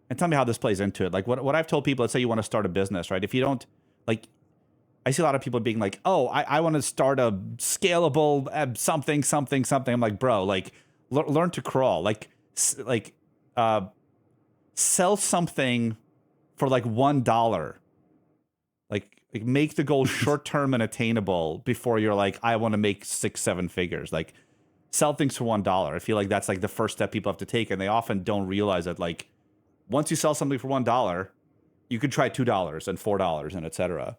[SPEAKER 1] and tell me how this plays into it. Like what I've told people, let's say you want to start a business, right? If you don't like, I see a lot of people being like, oh, I want to start a scalable something, something, something. I'm like, bro, like learn to crawl, like sell something for like $1. Like make the goal short term and attainable before you're like, I want to make 6-7 figures. Like sell things for $1. I feel like that's like the first step people have to take, and they often don't realize that like once you sell something for $1, you could try $2 and $4 and etc.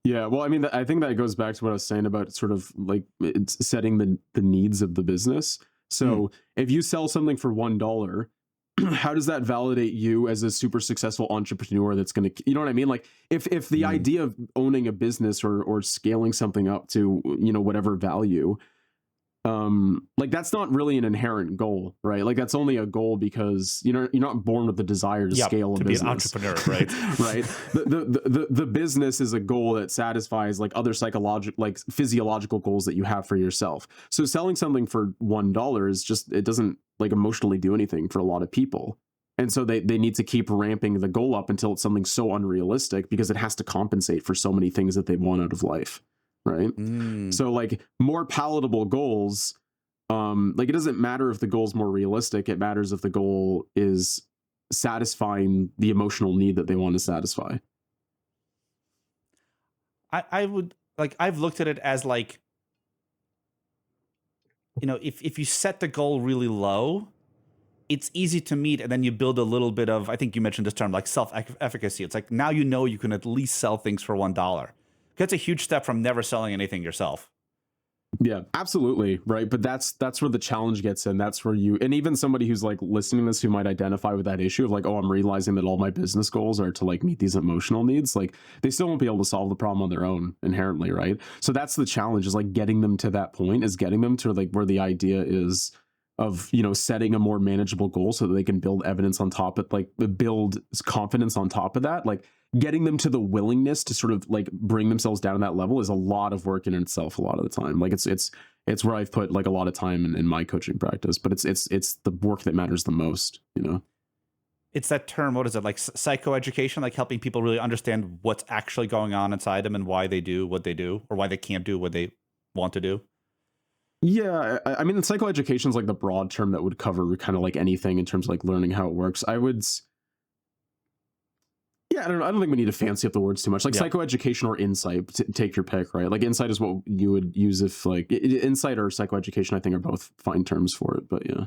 [SPEAKER 2] Yeah, well, I mean, I think that goes back to what I was saying about sort of like it's setting the needs of the business. So if you sell something for $1, how does that validate you as a super successful entrepreneur that's going to, you know what I mean? Like if the idea of owning a business or scaling something up to, whatever value, like that's not really an inherent goal, right? Like that's only a goal because you're not born with the desire to scale a
[SPEAKER 1] to
[SPEAKER 2] business.
[SPEAKER 1] be an entrepreneur, right?
[SPEAKER 2] Right. The business is a goal that satisfies like other psychological, like physiological goals that you have for yourself. So selling something for $1 is just, it doesn't like emotionally do anything for a lot of people. And so they need to keep ramping the goal up until it's something so unrealistic because it has to compensate for so many things that they want out of life. Right. So like more palatable goals, like it doesn't matter if the goal is more realistic. It matters if the goal is satisfying the emotional need that they want to satisfy.
[SPEAKER 1] I would like, I've looked at it as like, if you set the goal really low, it's easy to meet, and then you build a little bit of, I think you mentioned this term, like self-efficacy. It's like now you can at least sell things for $1. That's a huge step from never selling anything yourself.
[SPEAKER 2] Yeah, absolutely. Right. But that's where the challenge gets in. That's where and even somebody who's like listening to this who might identify with that issue of like, oh, I'm realizing that all my business goals are to like meet these emotional needs. Like they still won't be able to solve the problem on their own inherently. Right. So that's the challenge, is like getting them to that point, is getting them to like where the idea is of, setting a more manageable goal so that they can build evidence on top of, like, build confidence on top of that. Like getting them to the willingness to sort of like bring themselves down to that level is a lot of work in itself a lot of the time. Like it's where I've put like a lot of time in my coaching practice, but it's the work that matters the most.
[SPEAKER 1] It's that term, what is it, like psychoeducation, like helping people really understand what's actually going on inside them and why they do what they do, or why they can't do what they want to do.
[SPEAKER 2] Yeah, I mean, psychoeducation is like the broad term that would cover kind of like anything in terms of like learning how it works. Yeah, I don't think we need to fancy up the words too much. Like psychoeducation or insight, take your pick, right? Like insight is what you would use if like insight or psychoeducation, I think, are both fine terms for it. But yeah.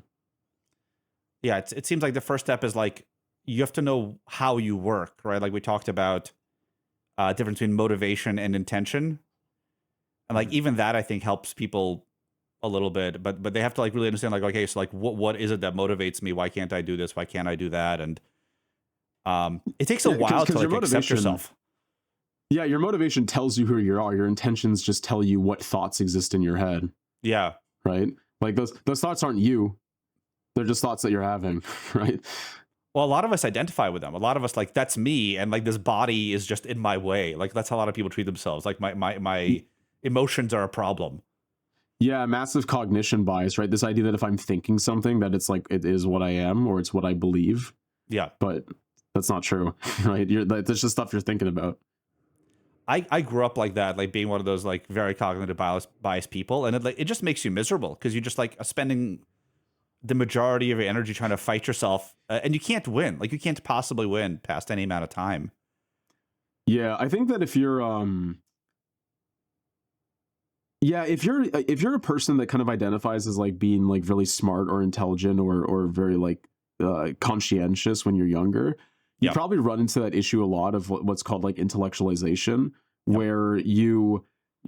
[SPEAKER 1] Yeah, it seems like the first step is like you have to know how you work, right? Like we talked about difference between motivation and intention. And like even that I think helps people a little bit, but they have to like really understand like, okay, so like what is it that motivates me? Why can't I do this? Why can't I do that? And it takes a while to like accept yourself.
[SPEAKER 2] Yeah, your motivation tells you who you are. Your intentions just tell you what thoughts exist in your head.
[SPEAKER 1] Yeah.
[SPEAKER 2] Right? Like those thoughts aren't you. They're just thoughts that you're having, right?
[SPEAKER 1] Well, a lot of us identify with them. A lot of us like, that's me, and like this body is just in my way. Like that's how a lot of people treat themselves. Like my emotions are a problem.
[SPEAKER 2] Yeah, massive cognition bias, right? This idea that if I'm thinking something, that it's like it is what I am or it's what I believe.
[SPEAKER 1] Yeah.
[SPEAKER 2] But that's not true, right? That's just stuff you're thinking about.
[SPEAKER 1] I grew up like that, like being one of those like very cognitive bias people, and it just makes you miserable because you're just like spending the majority of your energy trying to fight yourself, and you can't win. Like you can't possibly win past any amount of time.
[SPEAKER 2] Yeah, I think that if you're Yeah, if you're a person that kind of identifies as like being like really smart or intelligent or very like conscientious when you're younger, you
[SPEAKER 1] Yep.
[SPEAKER 2] probably run into that issue a lot of what's called like intellectualization,
[SPEAKER 1] Yep.
[SPEAKER 2] where you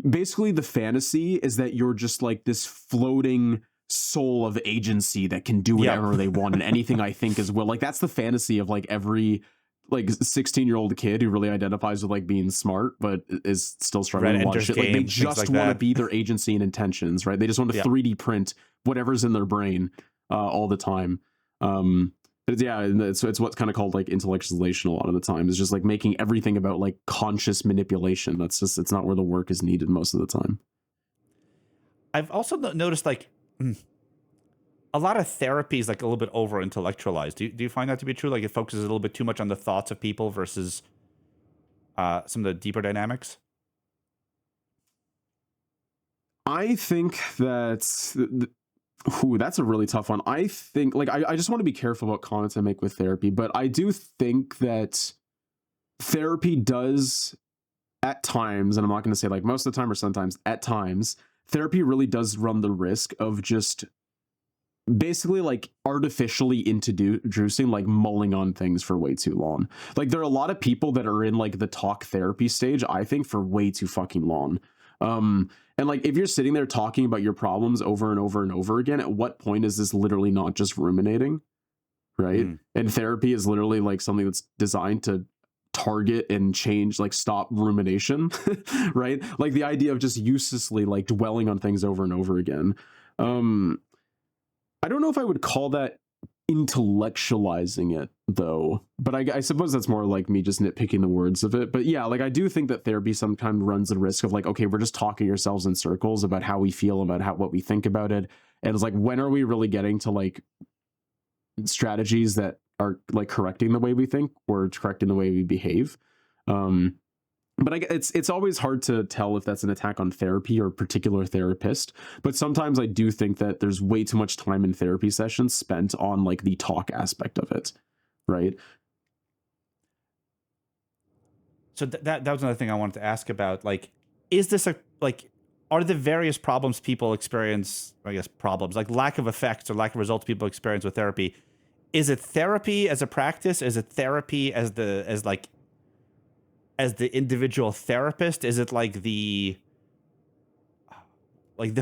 [SPEAKER 2] basically the fantasy is that you're just like this floating soul of agency that can do
[SPEAKER 1] Yep.
[SPEAKER 2] whatever they want and anything I think is will. Like that's the fantasy of like every like 16-year-old kid who really identifies with like being smart but is still struggling
[SPEAKER 1] Red
[SPEAKER 2] with a lot of
[SPEAKER 1] enters
[SPEAKER 2] shit. Like they
[SPEAKER 1] games, things
[SPEAKER 2] just
[SPEAKER 1] like
[SPEAKER 2] want to
[SPEAKER 1] that.
[SPEAKER 2] be their agency and intentions, right? They just want to
[SPEAKER 1] Yep.
[SPEAKER 2] 3D print whatever's in their brain all the time. But yeah, it's what's kind of called like intellectualization a lot of the time. Is just like making everything about like conscious manipulation. That's just it's not where the work is needed most of the time.
[SPEAKER 1] I've also noticed like a lot of therapy is like a little bit over intellectualized. Do you find that to be true? Like it focuses a little bit too much on the thoughts of people versus some of the deeper dynamics?
[SPEAKER 2] I think that ooh, that's a really tough one. I think like I just want to be careful about comments I make with therapy, but I do think that therapy does at times, and I'm not going to say like most of the time or sometimes, at times, therapy really does run the risk of just basically like artificially introducing like mulling on things for way too long. Like there are a lot of people that are in like the talk therapy stage, I think, for way too fucking long. And like if you're sitting there talking about your problems over and over and over again, at what point is this literally not just ruminating? Right.
[SPEAKER 1] Mm.
[SPEAKER 2] And therapy is literally like something that's designed to target and change, like stop rumination. Right. Like the idea of just uselessly like dwelling on things over and over again. um I don't know if I would call that intellectualizing it though, but I suppose that's more like me just nitpicking the words of it. But yeah, like I do think that therapy sometimes runs the risk of like, okay, we're just talking ourselves in circles about how we feel, about how what we think about it. And it's like, when are we really getting to like strategies that are like correcting the way we think or correcting the way we behave? Um, but it's always hard to tell if that's an attack on therapy or a particular therapist. But sometimes I do think that there's way too much time in therapy sessions spent on like the talk aspect of it, right?
[SPEAKER 1] So that was another thing I wanted to ask about. Like, is this a like? Are the various problems people experience? I guess problems like lack of effects or lack of results people experience with therapy. Is it therapy as a practice? Is it therapy as the individual therapist? Is it like the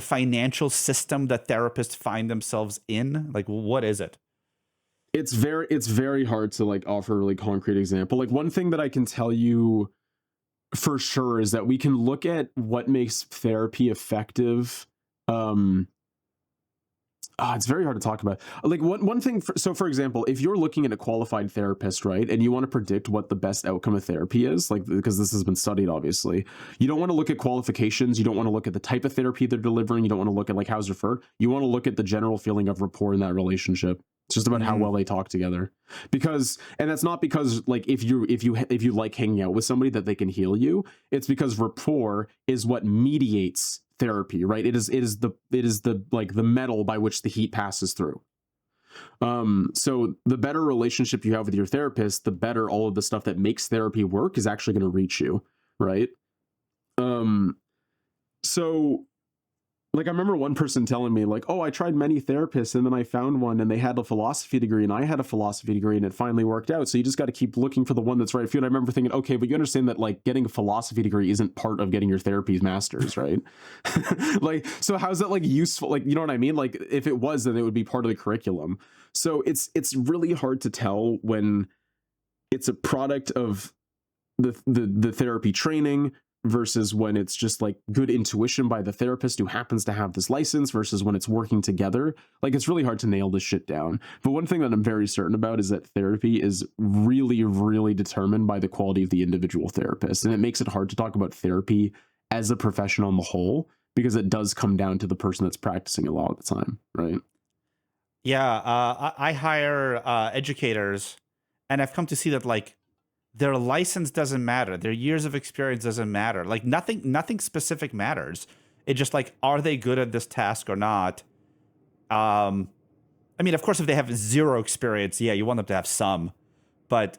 [SPEAKER 1] financial system that therapists find themselves in? Like, what is it?
[SPEAKER 2] It's very hard to like offer a really concrete example. Like one thing that I can tell you for sure is that we can look at what makes therapy effective. um it's very hard to talk about. Like one thing, so for example, if you're looking at a qualified therapist, right, and you want to predict what the best outcome of therapy is, like because this has been studied, obviously, you don't want to look at qualifications. You don't want to look at the type of therapy they're delivering. You don't want to look at like how's referred. You want to look at the general feeling of rapport in that relationship. It's just about how
[SPEAKER 1] Mm,
[SPEAKER 2] well they talk together. Because, and that's not because like if you like hanging out with somebody that they can heal you. It's because rapport is what mediates therapy, right? It is the like the metal by which the heat passes through. So the better relationship you have with your therapist, the better all of the stuff that makes therapy work is actually going to reach you, right? um so like I remember one person telling me like, oh, I tried many therapists and then I found one and they had a philosophy degree and I had a philosophy degree and it finally worked out. So you just got to keep looking for the one that's right for you. And I remember thinking, okay, but you understand that like getting a philosophy degree isn't part of getting your therapy's master's, right? Like, so how's that like useful? Like, you know what I mean? Like if it was, then it would be part of the curriculum. So it's really hard to tell when it's a product of the therapy training versus when it's just like good intuition by the therapist who happens to have this license versus when it's working together. Like it's really hard to nail this shit down. But one thing that I'm very certain about is that therapy is really, really determined by the quality of the individual therapist. And it makes it hard to talk about therapy as a profession on the whole because it does come down to the person that's practicing a lot of the time, right?
[SPEAKER 1] yeah, I hire educators, and I've come to see that like their license doesn't matter, their years of experience doesn't matter. Like nothing specific matters. It just like, are they good at this task or not? I mean, of course, if they have zero experience, yeah, you want them to have some. But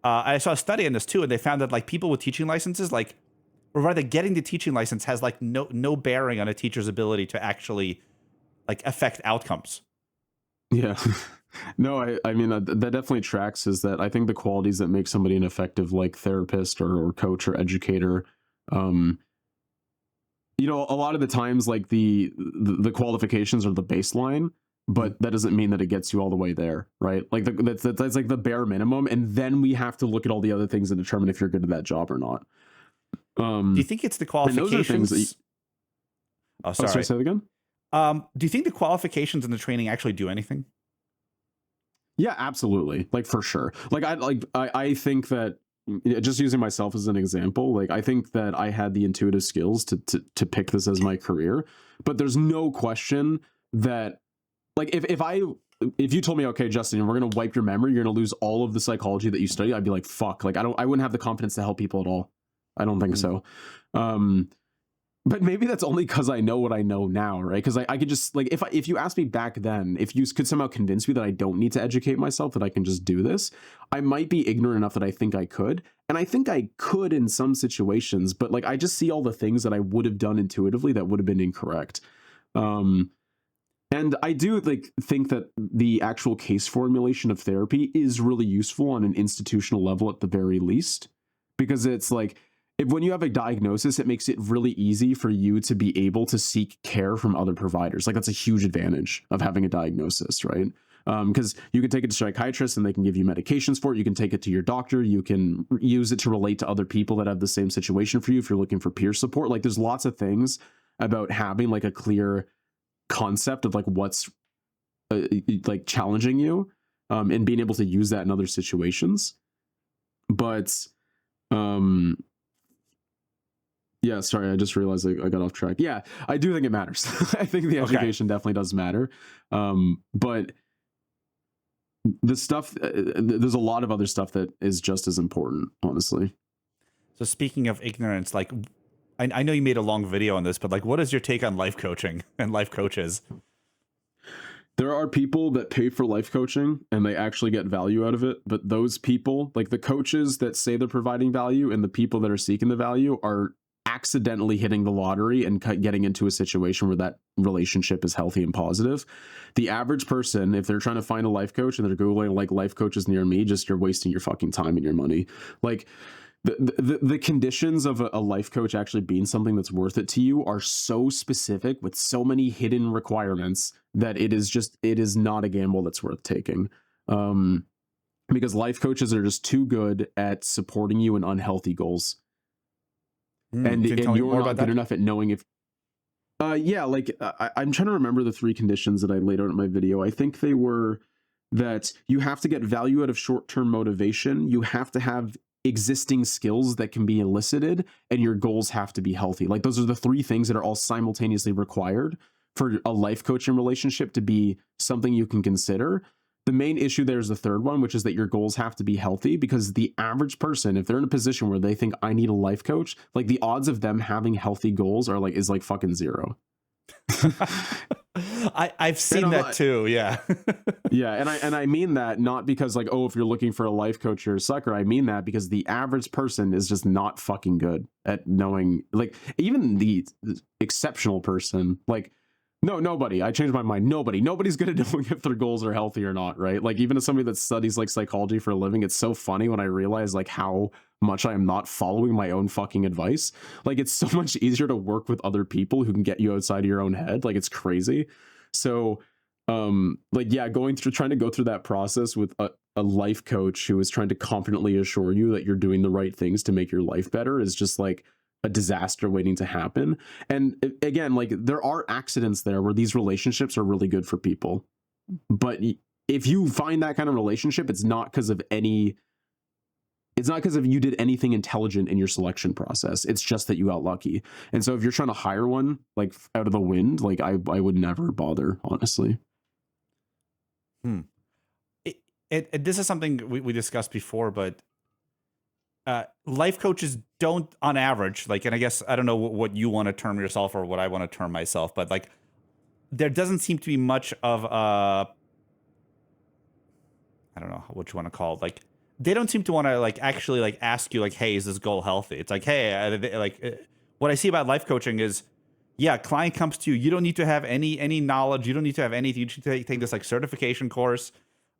[SPEAKER 1] I saw a study on this too, and they found that like people with teaching licenses, like or rather getting the teaching license has like no bearing on a teacher's ability to actually like affect outcomes.
[SPEAKER 2] Yeah. No, I mean, that definitely tracks. Is that I think the qualities that make somebody an effective like therapist or coach or educator, um, a lot of the times like the qualifications are the baseline,
[SPEAKER 1] Mhm.
[SPEAKER 2] but that doesn't mean that it gets you all the way there, right? Like that's like the bare minimum, and then we have to look at all the other things and determine if you're good at that job or not.
[SPEAKER 1] Do you
[SPEAKER 2] Um,
[SPEAKER 1] think it's the
[SPEAKER 2] and those are things that.
[SPEAKER 1] qualifications? Oh,
[SPEAKER 2] Oh, sorry,
[SPEAKER 1] sorry.
[SPEAKER 2] say that again.
[SPEAKER 1] Do you think the qualifications and the training actually do anything?
[SPEAKER 2] Yeah, absolutely. Like for sure. I think that just using myself as an example, like I think that I had the intuitive skills to pick this as my career, but there's no question that like if you told me, okay, Justin, we're gonna wipe your memory, you're gonna lose all of the psychology that you study, I'd be like, fuck, like I wouldn't have the confidence to help people at all. I don't think
[SPEAKER 1] Mm.
[SPEAKER 2] so. Um, but maybe that's only because I know what I know now, right? Because I could just like if you asked me back then, if you could somehow convince me that I don't need to educate myself, that I can just do this, I might be ignorant enough that I think I could, and I think I could in some situations. But like I just see all the things that I would have done intuitively that would have been incorrect. Um, and I do like think that the actual case formulation of therapy is really useful on an institutional level at the very least, because it's like if when you have a diagnosis, it makes it really easy for you to be able to seek care from other providers. Like that's a huge advantage of having a diagnosis, right? Because you can take it to psychiatrists and they can give you medications for it. You can take it to your doctor. You can use it to relate to other people that have the same situation for you if you're looking for peer support. Like there's lots of things about having like a clear concept of like what's like challenging you, and being able to use that in other situations. But um yeah, sorry, I just realized I got off track. Yeah, I do think it matters. I think the
[SPEAKER 1] Okay.
[SPEAKER 2] education definitely does matter. But the stuff there's a lot of other stuff that is just as important, honestly.
[SPEAKER 1] So speaking of ignorance, like I know you made a long video on this, but like, what is your take on life coaching and life coaches?
[SPEAKER 2] There are people that pay for life coaching and they actually get value out of it, but those people, like the coaches that say they're providing value and the people that are seeking the value, are accidentally hitting the lottery and getting into a situation where that relationship is healthy and positive. The average person, if they're trying to find a life coach and they're googling like life coaches near me, just you're wasting your fucking time and your money. Like the conditions of a life coach actually being something that's worth it to you are so specific with so many hidden requirements that it is not a gamble that's worth taking. Because life coaches are just too good at supporting you in unhealthy goals,
[SPEAKER 1] Can you tell
[SPEAKER 2] and
[SPEAKER 1] me
[SPEAKER 2] you're
[SPEAKER 1] more about
[SPEAKER 2] not good
[SPEAKER 1] that?
[SPEAKER 2] enough at knowing if yeah, like I'm trying to remember the three conditions that I laid out in my video. I think they were that you have to get value out of short-term motivation, you have to have existing skills that can be elicited, and your goals have to be healthy. Like those are the three things that are all simultaneously required for a life coaching relationship to be something you can consider. The main issue there is the third one, which is that your goals have to be healthy, because the average person, if they're in a position where they think I need a life coach, like the odds of them having healthy goals are like is like fucking zero.
[SPEAKER 1] I've
[SPEAKER 2] And
[SPEAKER 1] seen
[SPEAKER 2] I'm
[SPEAKER 1] that
[SPEAKER 2] not,
[SPEAKER 1] too. Yeah.
[SPEAKER 2] yeah, and I mean that not because like, oh, if you're looking for a life coach, you're a sucker. I mean that because the average person is just not fucking good at knowing, like even the exceptional person, like no, nobody. I changed my mind. Nobody's good at knowing if their goals are healthy or not, right? Like even as somebody that studies like psychology for a living, it's so funny when I realize like how much I am not following my own fucking advice. Like it's so much easier to work with other people who can get you outside of your own head. Like it's crazy. So like yeah, going through trying to go through that process with a life coach who is trying to confidently assure you that you're doing the right things to make your life better is just like a disaster waiting to happen. And again, like there are accidents there where these relationships are really good for people, but if you find that kind of relationship, it's not because of any, it's not because of you did anything intelligent in your selection process. It's just that you got lucky. And so if you're trying to hire one like out of the wind, like I would never bother, honestly.
[SPEAKER 1] Hmm. This is something we discussed before, but life coaches don't, on average, like, and I guess I don't know what you want to term yourself or what I want to term myself, but like, there doesn't seem to be much of I don't know what you want to call it, like they don't seem to want to like actually like ask you like, hey, is this goal healthy? It's like, hey, what I see about life coaching is, yeah, client comes to you, you don't need to have any knowledge, you don't need to have anything, you just take this like certification course,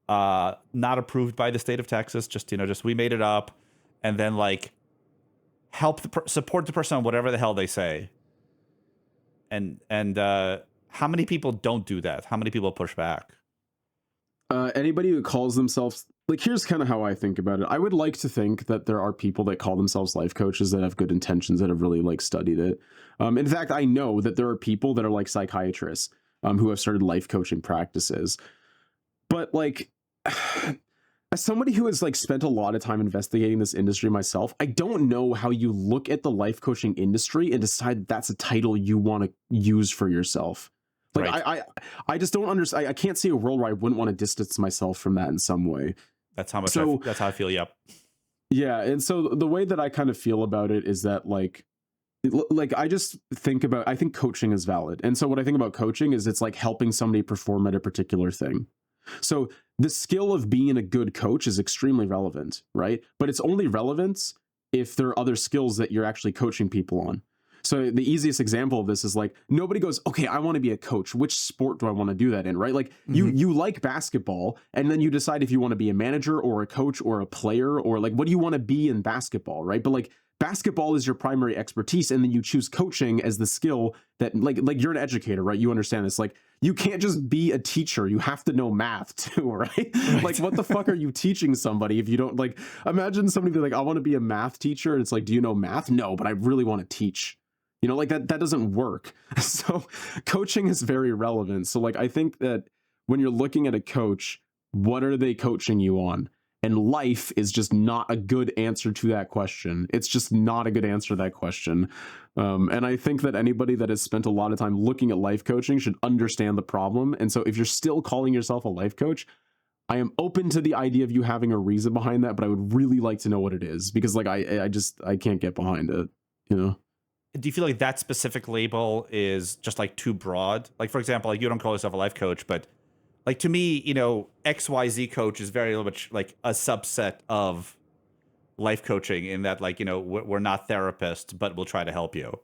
[SPEAKER 1] not approved by the state of Texas, just just we made it up, and then like help support the person on whatever the hell they say. And how many people don't do that? How many people push back?
[SPEAKER 2] Anybody who calls themselves, like, here's kind of how I think about it. I would like to think that there are people that call themselves life coaches that have good intentions, that have really like studied it. In fact, I know that there are people that are like psychiatrists who have started life coaching practices. But like, as somebody who has like spent a lot of time investigating this industry myself, I don't know how you look at the life coaching industry and decide that's a title you want to use for yourself. Like,
[SPEAKER 1] Right.
[SPEAKER 2] I just don't understand. I can't see a world where I wouldn't want to distance myself from that in some way.
[SPEAKER 1] That's how much
[SPEAKER 2] So
[SPEAKER 1] that's how I feel. Yep.
[SPEAKER 2] yeah, and so the way that I kind of feel about it is that like I just think about, I think coaching is valid. And so what I think about coaching is it's like helping somebody perform at a particular thing. So the skill of being a good coach is extremely relevant, right? But it's only relevant if there are other skills that you're actually coaching people on. So the easiest example of this is like, nobody goes, okay, I want to be a coach. Which sport do I want to do that in, right? Like you like basketball, and then you decide if you want to be a manager or a coach or a player, or like, what do you want to be in basketball, right? But like, basketball is your primary expertise, and then you choose coaching as the skill that like you're an educator, right? You understand this. Like, you can't just be a teacher, you have to know math too, right? Like, what the fuck are you teaching somebody if you don't, like, imagine somebody be like, I want to be a math teacher, and it's like, do you know math? No, but I really want to teach. Like that doesn't work. So coaching is very relevant. So like, I think that when you're looking at a coach, what are they coaching you on? And life is just not a good answer to that question. It's just not a good answer to that question. And I think that anybody that has spent a lot of time looking at life coaching should understand the problem. And so if you're still calling yourself a life coach, I am open to the idea of you having a reason behind that, but I would really like to know what it is, because like I can't get behind it.
[SPEAKER 1] Do you feel like that specific label is just like too broad? Like, for example, like you don't call yourself a life coach, but like to me, XYZ coach is very much like a subset of life coaching, in that like, we're not therapists, but we'll try to help you.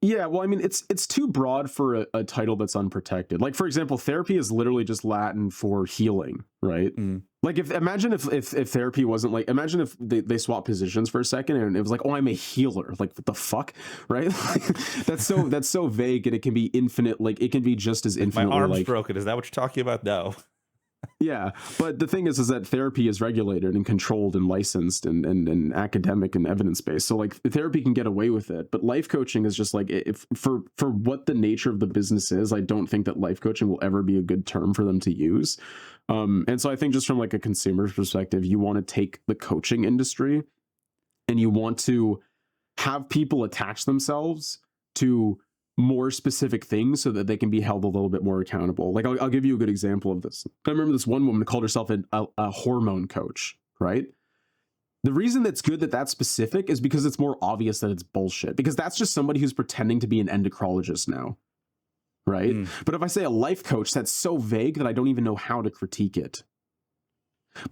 [SPEAKER 2] Yeah, well, I mean, it's too broad for a title that's unprotected. Like, for example, therapy is literally just Latin for healing, right?
[SPEAKER 1] Mm.
[SPEAKER 2] Like, imagine if therapy wasn't like, imagine if they swap positions for a second and it was like, oh, I'm a healer. Like, what the fuck, right? Like, that's so vague, and it can be infinite. Like, it can be just as
[SPEAKER 1] My
[SPEAKER 2] infinitely
[SPEAKER 1] arm's
[SPEAKER 2] like,
[SPEAKER 1] broken. Is that what you're talking about? No.
[SPEAKER 2] yeah. But the thing is that therapy is regulated and controlled and licensed and academic and evidence based. So like, therapy can get away with it, but life coaching is just like, if for what the nature of the business is, I don't think that life coaching will ever be a good term for them to use. And so I think just from like a consumer's perspective, you want to take the coaching industry and you want to have people attach themselves to more specific things so that they can be held a little bit more accountable. Like, I'll give you a good example of this. I remember this one woman called herself a hormone coach, right? The reason that's good that that's specific is because it's more obvious that it's bullshit, because that's just somebody who's pretending to be an endocrinologist now, right? But if I say a life coach, that's so vague that I don't even know how to critique it.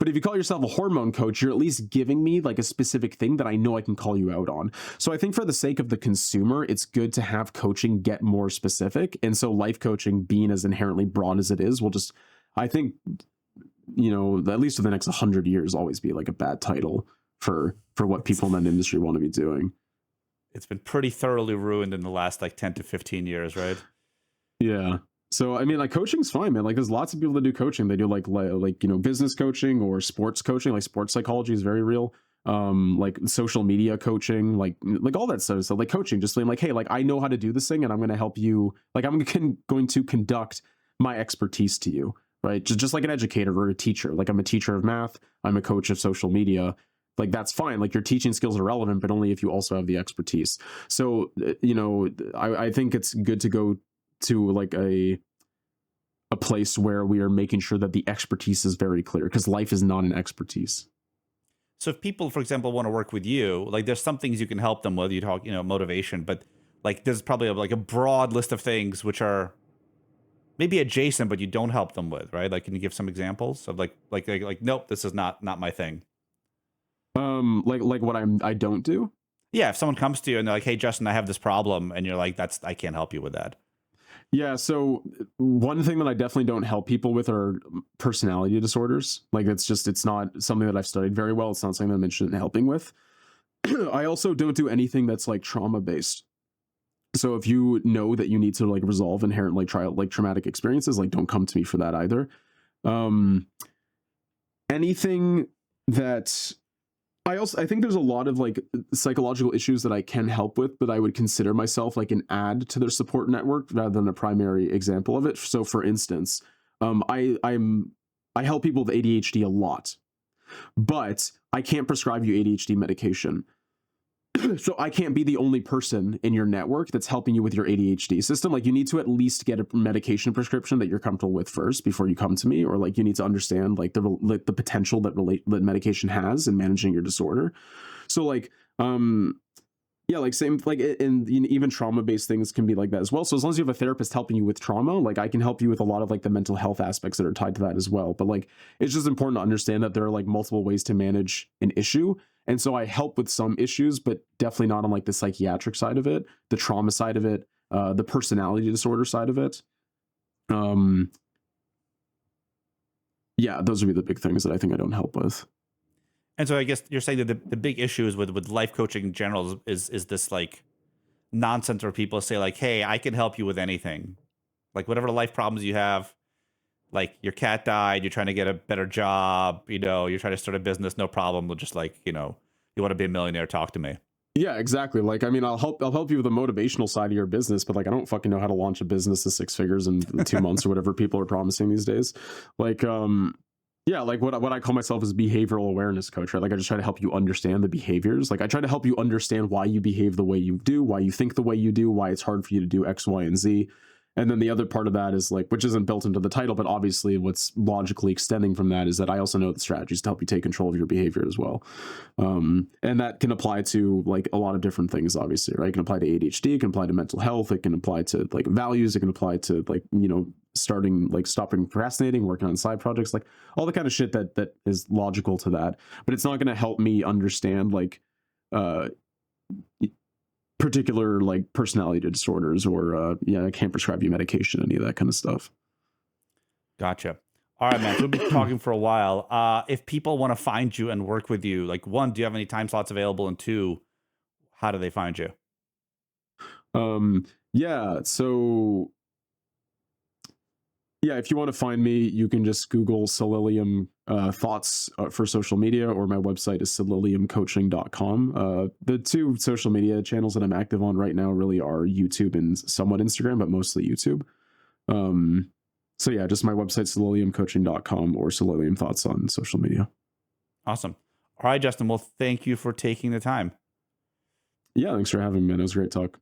[SPEAKER 2] But if you call yourself a hormone coach, you're at least giving me like a specific thing that I know I can call you out on. So I think for the sake of the consumer, it's good to have coaching get more specific. And so life coaching, being as inherently broad as it is, will just, I think, at least for the next 100 years, always be like a bad title for what people in that industry want to be doing.
[SPEAKER 1] It's been pretty thoroughly ruined in the last like 10 to 15 years, right?
[SPEAKER 2] Yeah. So, I mean, like, coaching's fine, man. Like, there's lots of people that do coaching. They do like business coaching or sports coaching. Like, sports psychology is very real. Like social media coaching, like all that stuff. So like coaching, just being like, hey, like, I know how to do this thing, and I'm going to help you. Like, I'm going to conduct my expertise to you, right? Just like an educator or a teacher. Like, I'm a teacher of math. I'm a coach of social media. Like, that's fine. Like, your teaching skills are relevant, but only if you also have the expertise. So, I think it's good to go to like a place where we are making sure that the expertise is very clear, because life is not an expertise.
[SPEAKER 1] So if people, for example, want to work with you, like there's some things you can help them with. You talk, motivation, but like there's probably like a broad list of things which are maybe adjacent, but you don't help them with, right? Like, can you give some examples of like, nope, this is not my thing.
[SPEAKER 2] Like what I don't do.
[SPEAKER 1] Yeah, if someone comes to you and they're like, "Hey, Justin, I have this problem," and you're like, "That's I can't help you with that."
[SPEAKER 2] Yeah, so one thing that I definitely don't help people with are personality disorders. Like it's not something that I've studied very well. It's not something that I'm interested in helping with. I also don't do anything that's like trauma based. So if you know that you need to like resolve inherent like traumatic experiences, like don't come to me for that either. Um anything that I think there's a lot of like psychological issues that I can help with, but I would consider myself like an add to their support network rather than a primary example of it. So for instance, I help people with ADHD a lot, but I can't prescribe you ADHD medication. So I can't be the only person in your network that's helping you with your ADHD system. Like you need to at least get a medication prescription that you're comfortable with first before you come to me, or like you need to understand like the potential that medication has in managing your disorder. So like yeah, like same like and even trauma based things can be like that as well. So as long as you have a therapist helping you with trauma, like I can help you with a lot of like the mental health aspects that are tied to that as well. But like it's just important to understand that there are like multiple ways to manage an issue. And so I help with some issues, but definitely not on like the psychiatric side of it, the trauma side of it, the personality disorder side of it. Um yeah, those would be the big things that I think I don't help with.
[SPEAKER 1] And so I guess you're saying that the big issue is with life coaching in general is this like nonsense where people say like, "Hey, I can help you with anything." Like whatever life problems you have, like your cat died, you're trying to get a better job, you're trying to start a business, no problem. We'll just like, you want to be a millionaire, talk to me.
[SPEAKER 2] Yeah, exactly. Like, I mean, I'll help you with the motivational side of your business, but like, I don't fucking know how to launch a business to 6 figures in 2 months or whatever people are promising these days. Like, yeah, like what I call myself is behavioral awareness coach, right? Like, I just try to help you understand the behaviors. Like, I try to help you understand why you behave the way you do, why you think the way you do, why it's hard for you to do X, Y, and Z. And then the other part of that is like, which isn't built into the title, but obviously what's logically extending from that is that I also know the strategies to help you take control of your behavior as well. And that can apply to like a lot of different things, obviously, right? It can apply to ADHD, it can apply to mental health, it can apply to like values, it can apply to like, stopping procrastinating, working on side projects, like all the kind of shit that is logical to that. But it's not going to help me understand like, uh, particular like personality disorders or I can't prescribe you medication, any of that kind of stuff.
[SPEAKER 1] Gotcha. All right, man. So we'll be talking for a while. If people want to find you and work with you, like one, do you have any time slots available? And two, how do they find you?
[SPEAKER 2] Yeah, so yeah, if you want to find me, you can just Google Selilium thoughts for social media, or my website is seliliumcoaching.com. The two social media channels that I'm active on right now really are YouTube and somewhat Instagram, but mostly YouTube. So yeah, just my website, seliliumcoaching.com, or Selilium thoughts on social media.
[SPEAKER 1] Awesome. All right, Justin. Well, thank you for taking the time.
[SPEAKER 2] Yeah, thanks for having me, man. It was a great talk.